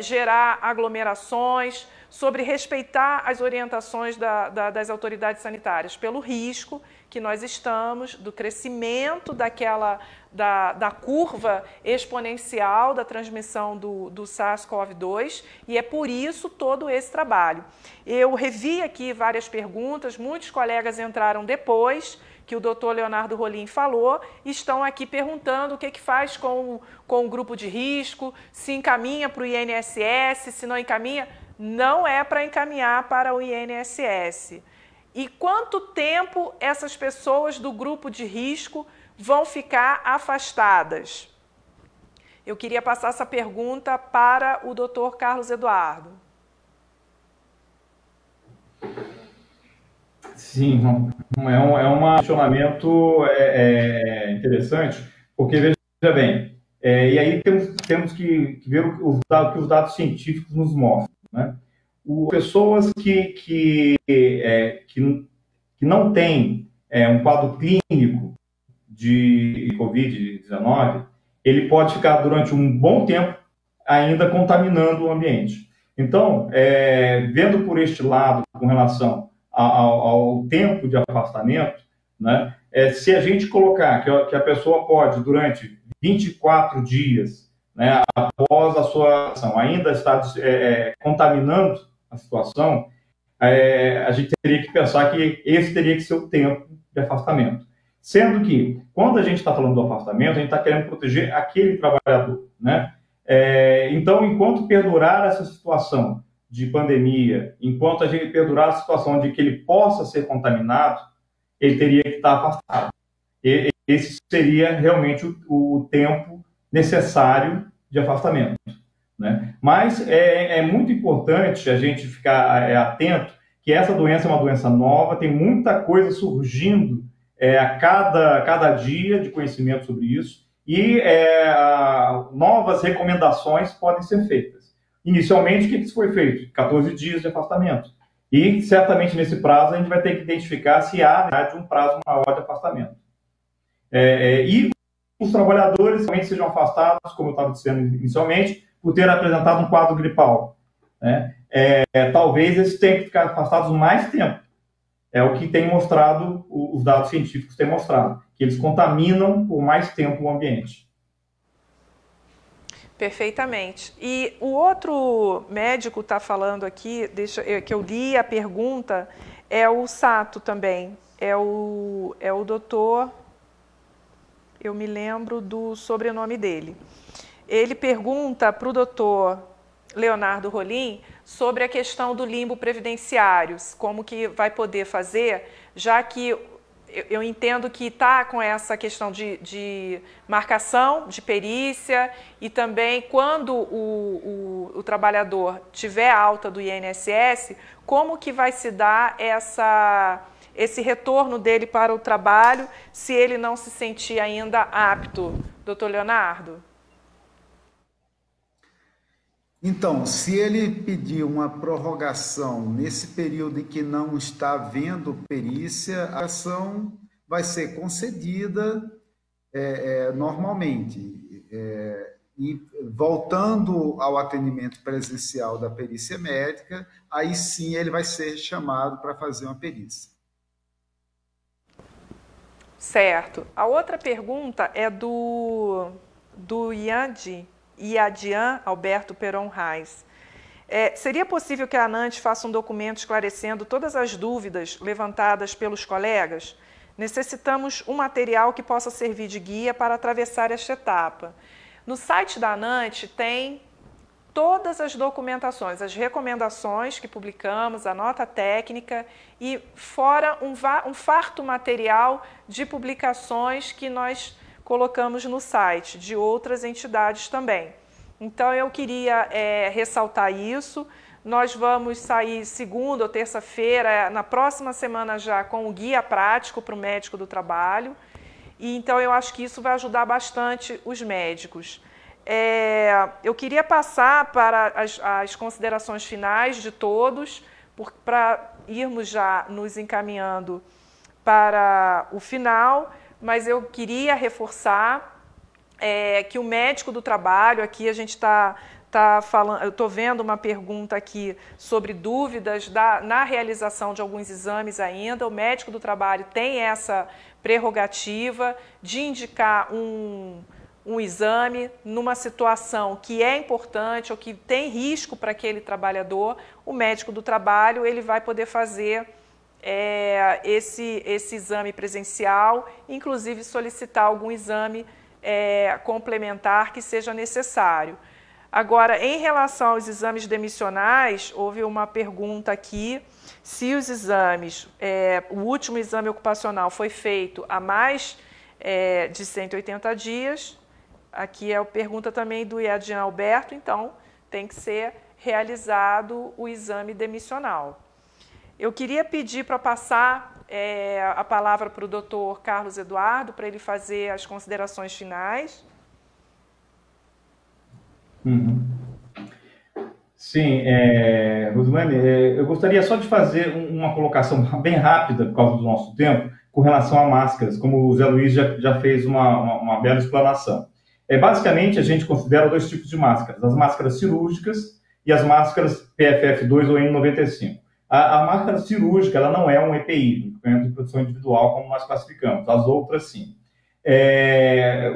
gerar aglomerações, sobre respeitar as orientações das autoridades sanitárias? Pelo risco que nós estamos do crescimento da curva exponencial da transmissão do SARS-CoV-2, e é por isso todo esse trabalho. Eu revi aqui várias perguntas, muitos colegas entraram depois que o doutor Leonardo Rolim falou, e estão aqui perguntando o que faz com o grupo de risco, se encaminha para o INSS, se não encaminha. Não é para encaminhar para o INSS. E quanto tempo essas pessoas do grupo de risco vão ficar afastadas? Eu queria passar essa pergunta para o doutor Carlos Eduardo. Sim, é um questionamento interessante, porque, veja bem, e aí temos que ver o que os dados científicos nos mostram, né? Pessoas que não têm um quadro clínico de Covid-19, ele pode ficar durante um bom tempo ainda contaminando o ambiente. Então, vendo por este lado, com relação ao tempo de afastamento, né, se a gente colocar que a pessoa pode, durante 24 dias, né, após a sua ação, ainda estar contaminando a situação, a gente teria que pensar que esse teria que ser o tempo de afastamento. Sendo que, quando a gente está falando do afastamento, a gente está querendo proteger aquele trabalhador, né? Então, enquanto perdurar essa situação de pandemia, enquanto a gente perdurar a situação de que ele possa ser contaminado, ele teria que estar afastado. Esse seria realmente o tempo necessário de afastamento, né? Mas é muito importante a gente ficar atento que essa doença é uma doença nova, tem muita coisa surgindo a cada dia de conhecimento sobre isso, e novas recomendações podem ser feitas. Inicialmente, o que foi feito? 14 dias de afastamento. E, certamente, nesse prazo, a gente vai ter que identificar se há um prazo maior de afastamento. E os trabalhadores realmente sejam afastados, como eu estava dizendo inicialmente, por ter apresentado um quadro gripal, né? Talvez eles tenham que ficar afastados mais tempo. É o que tem mostrado, os dados científicos têm mostrado, que eles contaminam por mais tempo o ambiente. Perfeitamente. E o outro médico está falando aqui, que eu li a pergunta, é o Sato também, é o doutor, eu me lembro do sobrenome dele. Ele pergunta para o doutor Leonardo Rolim sobre a questão do limbo previdenciário, como que vai poder fazer, já que eu entendo que está com essa questão de marcação, de perícia, e também quando o trabalhador tiver alta do INSS, como que vai se dar esse retorno dele para o trabalho, se ele não se sentir ainda apto, doutor Leonardo? Então, se ele pedir uma prorrogação nesse período em que não está havendo perícia, a ação vai ser concedida normalmente. E voltando ao atendimento presencial da perícia médica, aí sim ele vai ser chamado para fazer uma perícia. Certo. A outra pergunta é do Iadian Alberto Peron Reis. Seria possível que a ANANT faça um documento esclarecendo todas as dúvidas levantadas pelos colegas? Necessitamos um material que possa servir de guia para atravessar esta etapa. No site da ANANT tem todas as documentações, as recomendações que publicamos, a nota técnica e fora um farto material de publicações que nós colocamos no site, de outras entidades também. Então, eu queria ressaltar isso. Nós vamos sair segunda ou terça-feira, na próxima semana já, com o guia prático para o médico do trabalho. E, então, eu acho que isso vai ajudar bastante os médicos. Eu queria passar para as considerações finais de todos, para irmos já nos encaminhando para o final, mas eu queria reforçar que o médico do trabalho, aqui a gente está falando, eu estou vendo uma pergunta aqui sobre dúvidas na realização de alguns exames ainda. O médico do trabalho tem essa prerrogativa de indicar um exame numa situação que é importante ou que tem risco para aquele trabalhador. O médico do trabalho ele vai poder fazer esse exame presencial, inclusive solicitar algum exame complementar que seja necessário. Agora, em relação aos exames demissionais, houve uma pergunta aqui, se os exames, o último exame ocupacional foi feito há mais de 180 dias, aqui é a pergunta também do Iadian Alberto, então tem que ser realizado o exame demissional. Eu queria pedir para passar a palavra para o doutor Carlos Eduardo, para ele fazer as considerações finais. Sim, Rosilane, eu gostaria só de fazer uma colocação bem rápida, por causa do nosso tempo, com relação a máscaras, como o Zé Luiz já fez uma bela explanação. Basicamente, a gente considera dois tipos de máscaras, as máscaras cirúrgicas e as máscaras PFF2 ou N95. A máscara cirúrgica ela não é um EPI, equipamento de proteção individual, como nós classificamos, as outras sim.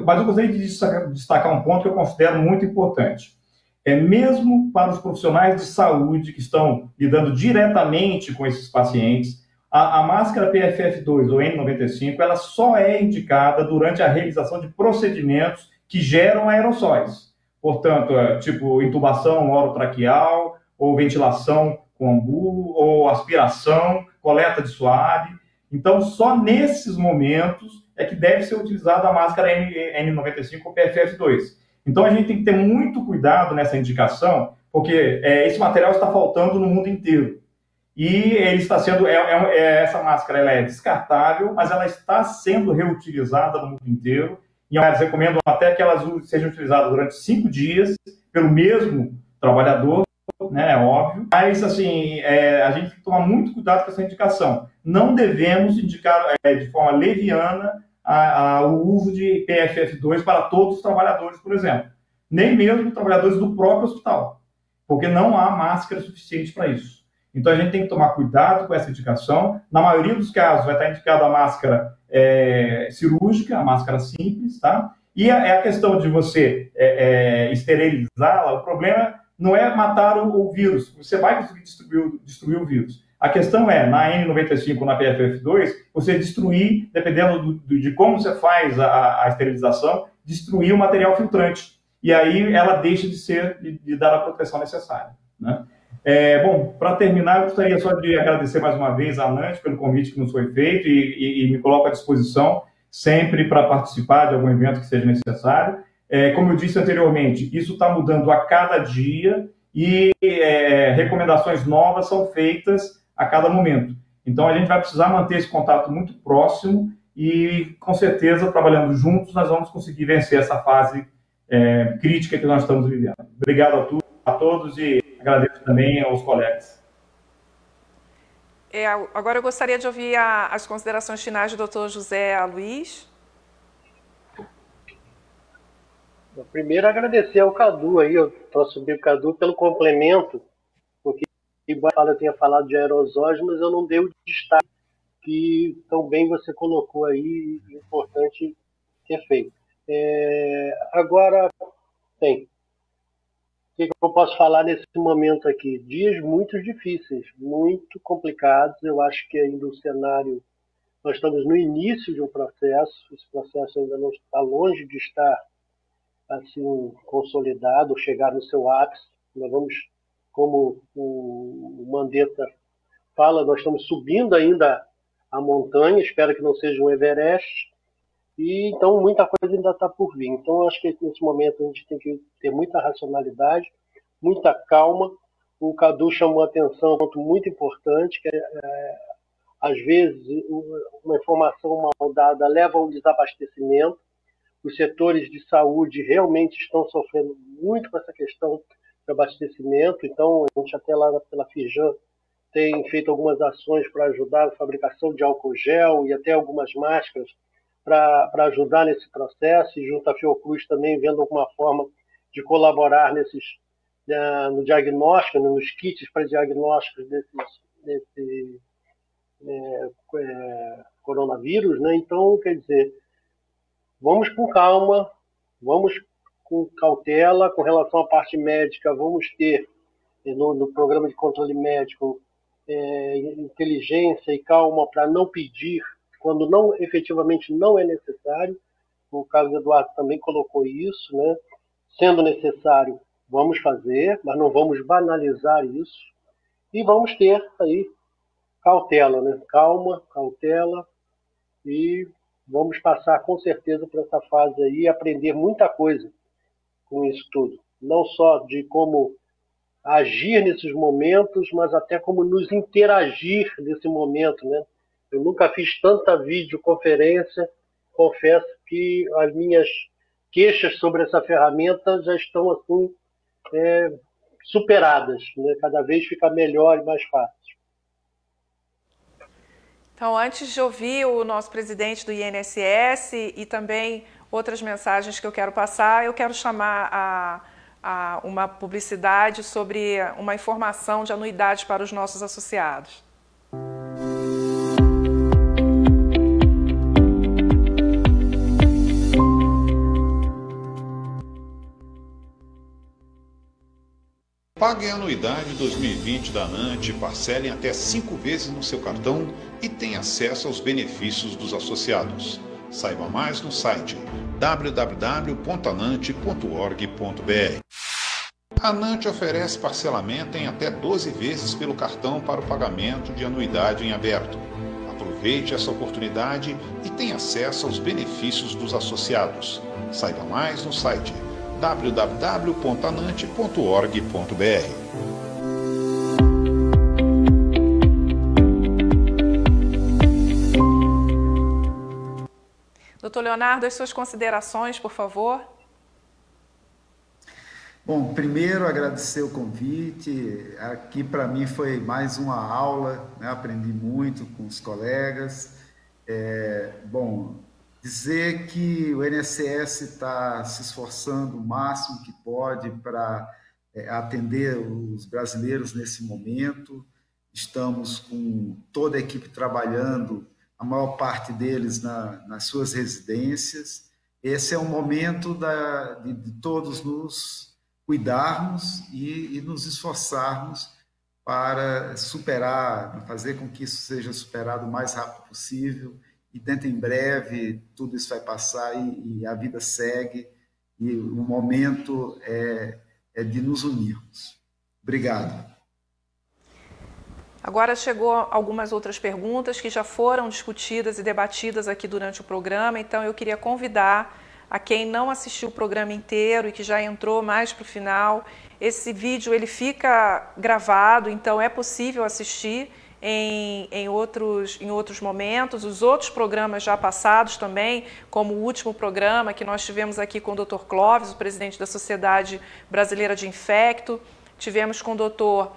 Mas eu gostaria de destacar um ponto que eu considero muito importante. Mesmo para os profissionais de saúde que estão lidando diretamente com esses pacientes, a máscara PFF2 ou N95 ela só é indicada durante a realização de procedimentos que geram aerossóis. Portanto, tipo intubação orotraqueal ou ventilação com ambu, ou aspiração, coleta de suave. Então, só nesses momentos é que deve ser utilizada a máscara N95 ou PFF2. Então, a gente tem que ter muito cuidado nessa indicação, porque esse material está faltando no mundo inteiro. E ele está sendo, essa máscara ela é descartável, mas ela está sendo reutilizada no mundo inteiro. E elas recomendam até que elas sejam utilizadas durante 5 dias pelo mesmo trabalhador, né, é óbvio, mas assim, a gente tem que tomar muito cuidado com essa indicação. Não devemos indicar de forma leviana o uso de PFF2 para todos os trabalhadores, por exemplo. Nem mesmo trabalhadores do próprio hospital, porque não há máscara suficiente para isso. Então a gente tem que tomar cuidado com essa indicação. Na maioria dos casos vai estar indicada a máscara cirúrgica, a máscara simples, tá? E a questão de você esterilizá-la, o problema não é matar o vírus, você vai conseguir destruir o vírus. A questão na N95 ou na PFF2, você destruir, dependendo de como você faz a esterilização, destruir o material filtrante. E aí ela deixa de dar a proteção necessária, né? Bom, para terminar, eu gostaria só de agradecer mais uma vez a ANANT pelo convite que nos foi feito e me coloco à disposição sempre para participar de algum evento que seja necessário. Como eu disse anteriormente, isso está mudando a cada dia e recomendações novas são feitas a cada momento. Então, a gente vai precisar manter esse contato muito próximo e, com certeza, trabalhando juntos, nós vamos conseguir vencer essa fase crítica que nós estamos vivendo. Obrigado a todos e agradeço também aos colegas. Agora eu gostaria de ouvir as considerações finais do Dr. José Luiz. Primeiro, agradecer ao Cadu aí, eu posso subir o Cadu pelo complemento, porque embora eu tenha falado de aerosóis, mas eu não dei o destaque que tão bem você colocou aí, importante ter feito. Agora, que eu posso falar nesse momento aqui? Dias muito difíceis, muito complicados. Eu acho que ainda o cenário, nós estamos no início de um processo, esse processo ainda não está longe de estar assim consolidado, chegar no seu ápice. Nós vamos, como o Mandetta fala, nós estamos subindo ainda a montanha, espero que não seja um Everest, e então muita coisa ainda está por vir. Então eu acho que nesse momento a gente tem que ter muita racionalidade, muita calma. O Cadu chamou a atenção um ponto muito importante, que às vezes uma informação mal dada leva a um desabastecimento. Os setores de saúde realmente estão sofrendo muito com essa questão de abastecimento, então a gente até lá pela Fijan tem feito algumas ações para ajudar na fabricação de álcool gel e até algumas máscaras para ajudar nesse processo, e junto à Fiocruz também vendo alguma forma de colaborar no diagnóstico, nos kits para diagnósticos desse coronavírus, né? Então, quer dizer, vamos com calma, vamos com cautela. Com relação à parte médica, vamos ter no programa de controle médico inteligência e calma para não pedir quando não, efetivamente não é necessário. O Carlos Eduardo também colocou isso, né? Sendo necessário, vamos fazer, mas não vamos banalizar isso. E vamos ter aí cautela, né? Calma, cautela, e vamos passar com certeza por essa fase aí e aprender muita coisa com isso tudo. Não só de como agir nesses momentos, mas até como nos interagir nesse momento, né? Eu nunca fiz tanta videoconferência, confesso que as minhas queixas sobre essa ferramenta já estão assim superadas, né? Cada vez fica melhor e mais fácil. Então, antes de ouvir o nosso presidente do INSS e também outras mensagens que eu quero passar, eu quero chamar a uma publicidade sobre uma informação de anuidade para os nossos associados. Pague a anuidade 2020 da ANANT, parcele em até 5 vezes no seu cartão e tenha acesso aos benefícios dos associados. Saiba mais no site www.anant.org.br. A ANANT oferece parcelamento em até 12 vezes pelo cartão para o pagamento de anuidade em aberto. Aproveite essa oportunidade e tenha acesso aos benefícios dos associados. Saiba mais no site www.anant.org.br. Doutor Leonardo, as suas considerações, por favor. Bom, primeiro agradecer o convite. Aqui para mim foi mais uma aula, né? Aprendi muito com os colegas. Dizer que o INSS está se esforçando o máximo que pode para atender os brasileiros nesse momento. Estamos com toda a equipe trabalhando, a maior parte deles nas suas residências. Esse é um momento de todos nos cuidarmos e nos esforçarmos para superar, fazer com que isso seja superado o mais rápido possível. E dentro em breve tudo isso vai passar e a vida segue, e o momento é de nos unirmos. Obrigado. Agora chegou algumas outras perguntas que já foram discutidas e debatidas aqui durante o programa, então eu queria convidar a quem não assistiu o programa inteiro e que já entrou mais para o final. Esse vídeo ele fica gravado, então é possível assistir em outros momentos, os outros programas já passados também, como o último programa que nós tivemos aqui com o Dr. Clóvis, o presidente da Sociedade Brasileira de Infecto, tivemos com o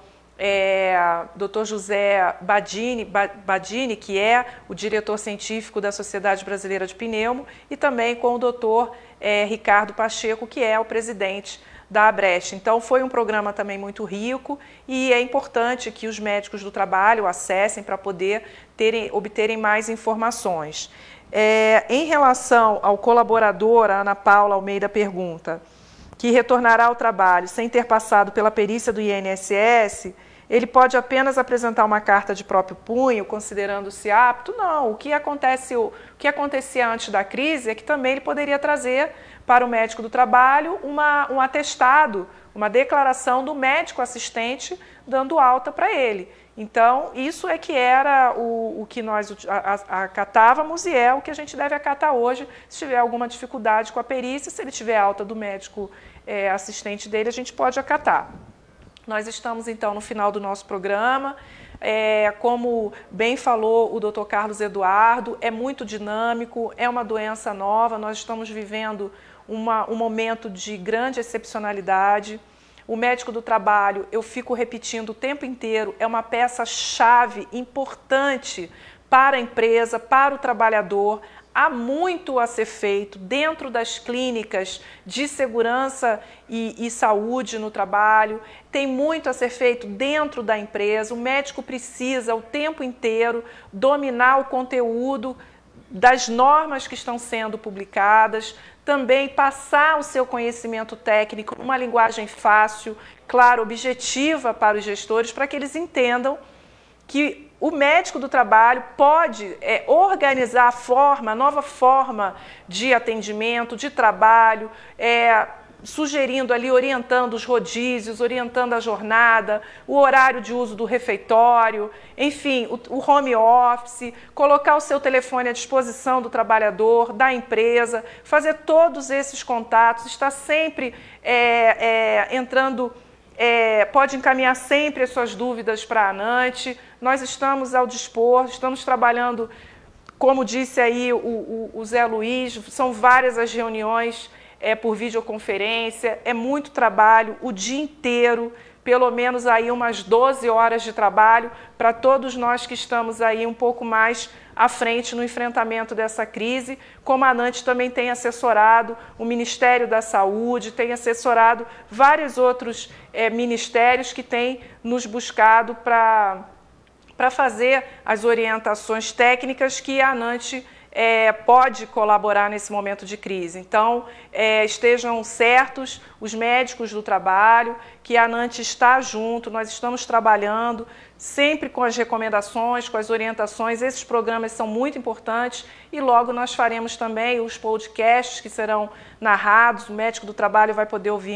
Dr. José Badini, que é o diretor científico da Sociedade Brasileira de Pneumo, e também com o Dr. Ricardo Pacheco, que é o presidente da Abrecht. Então foi um programa também muito rico e é importante que os médicos do trabalho acessem para poder obterem mais informações. Em relação ao colaborador, a Ana Paula Almeida pergunta: que retornará ao trabalho sem ter passado pela perícia do INSS, ele pode apenas apresentar uma carta de próprio punho, considerando-se apto? Não. O que acontecia antes da crise é que também ele poderia trazer para o médico do trabalho um atestado, uma declaração do médico assistente dando alta para ele. Então, isso é que era o que nós acatávamos e é o que a gente deve acatar hoje. Se tiver alguma dificuldade com a perícia, se ele tiver alta do médico assistente dele, a gente pode acatar. Nós estamos, então, no final do nosso programa. Como bem falou o Dr. Carlos Eduardo, é muito dinâmico, é uma doença nova, nós estamos vivendo um momento de grande excepcionalidade. O médico do trabalho, eu fico repetindo o tempo inteiro, é uma peça-chave importante para a empresa, para o trabalhador. Há muito a ser feito dentro das clínicas de segurança e saúde no trabalho, tem muito a ser feito dentro da empresa. O médico precisa o tempo inteiro dominar o conteúdo das normas que estão sendo publicadas, também passar o seu conhecimento técnico, uma linguagem fácil, clara, objetiva para os gestores, para que eles entendam que o médico do trabalho pode organizar a nova forma de atendimento, de trabalho, sugerindo ali, orientando os rodízios, orientando a jornada, o horário de uso do refeitório, enfim, o home office, colocar o seu telefone à disposição do trabalhador, da empresa, fazer todos esses contatos, estar sempre entrando, pode encaminhar sempre as suas dúvidas para a ANANT. Nós estamos ao dispor, estamos trabalhando, como disse aí o Zé Luiz, são várias as reuniões por videoconferência, é muito trabalho o dia inteiro, pelo menos aí umas 12 horas de trabalho para todos nós que estamos aí um pouco mais à frente no enfrentamento dessa crise, como a ANANT também tem assessorado o Ministério da Saúde, tem assessorado vários outros ministérios que têm nos buscado para fazer as orientações técnicas que a ANANT pode colaborar nesse momento de crise. Então, estejam certos os médicos do trabalho, que a ANANT está junto, nós estamos trabalhando sempre com as recomendações, com as orientações. Esses programas são muito importantes e logo nós faremos também os podcasts que serão narrados, o médico do trabalho vai poder ouvir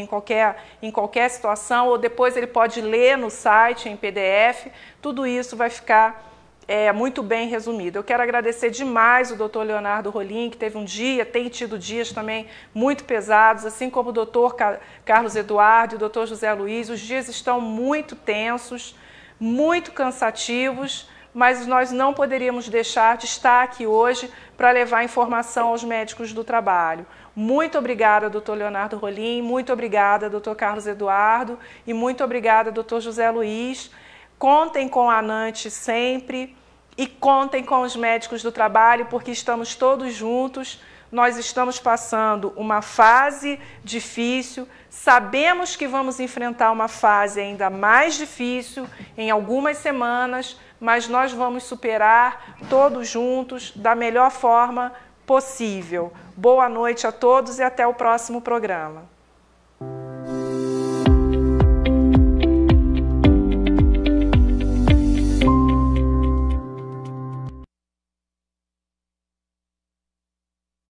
em qualquer situação, ou depois ele pode ler no site, em PDF, tudo isso vai ficar muito bem resumido. Eu quero agradecer demais o Dr. Leonardo Rolim, que tem tido dias também muito pesados, assim como o Dr. Carlos Eduardo e o Dr. José Luiz. Os dias estão muito tensos, muito cansativos, mas nós não poderíamos deixar de estar aqui hoje para levar informação aos médicos do trabalho. Muito obrigada, Dr. Leonardo Rolim, muito obrigada, Dr. Carlos Eduardo, e muito obrigada, Dr. José Luiz. Contem com a ANANT sempre e contem com os médicos do trabalho, porque estamos todos juntos. Nós estamos passando uma fase difícil, sabemos que vamos enfrentar uma fase ainda mais difícil em algumas semanas, mas nós vamos superar todos juntos da melhor forma possível. Boa noite a todos e até o próximo programa.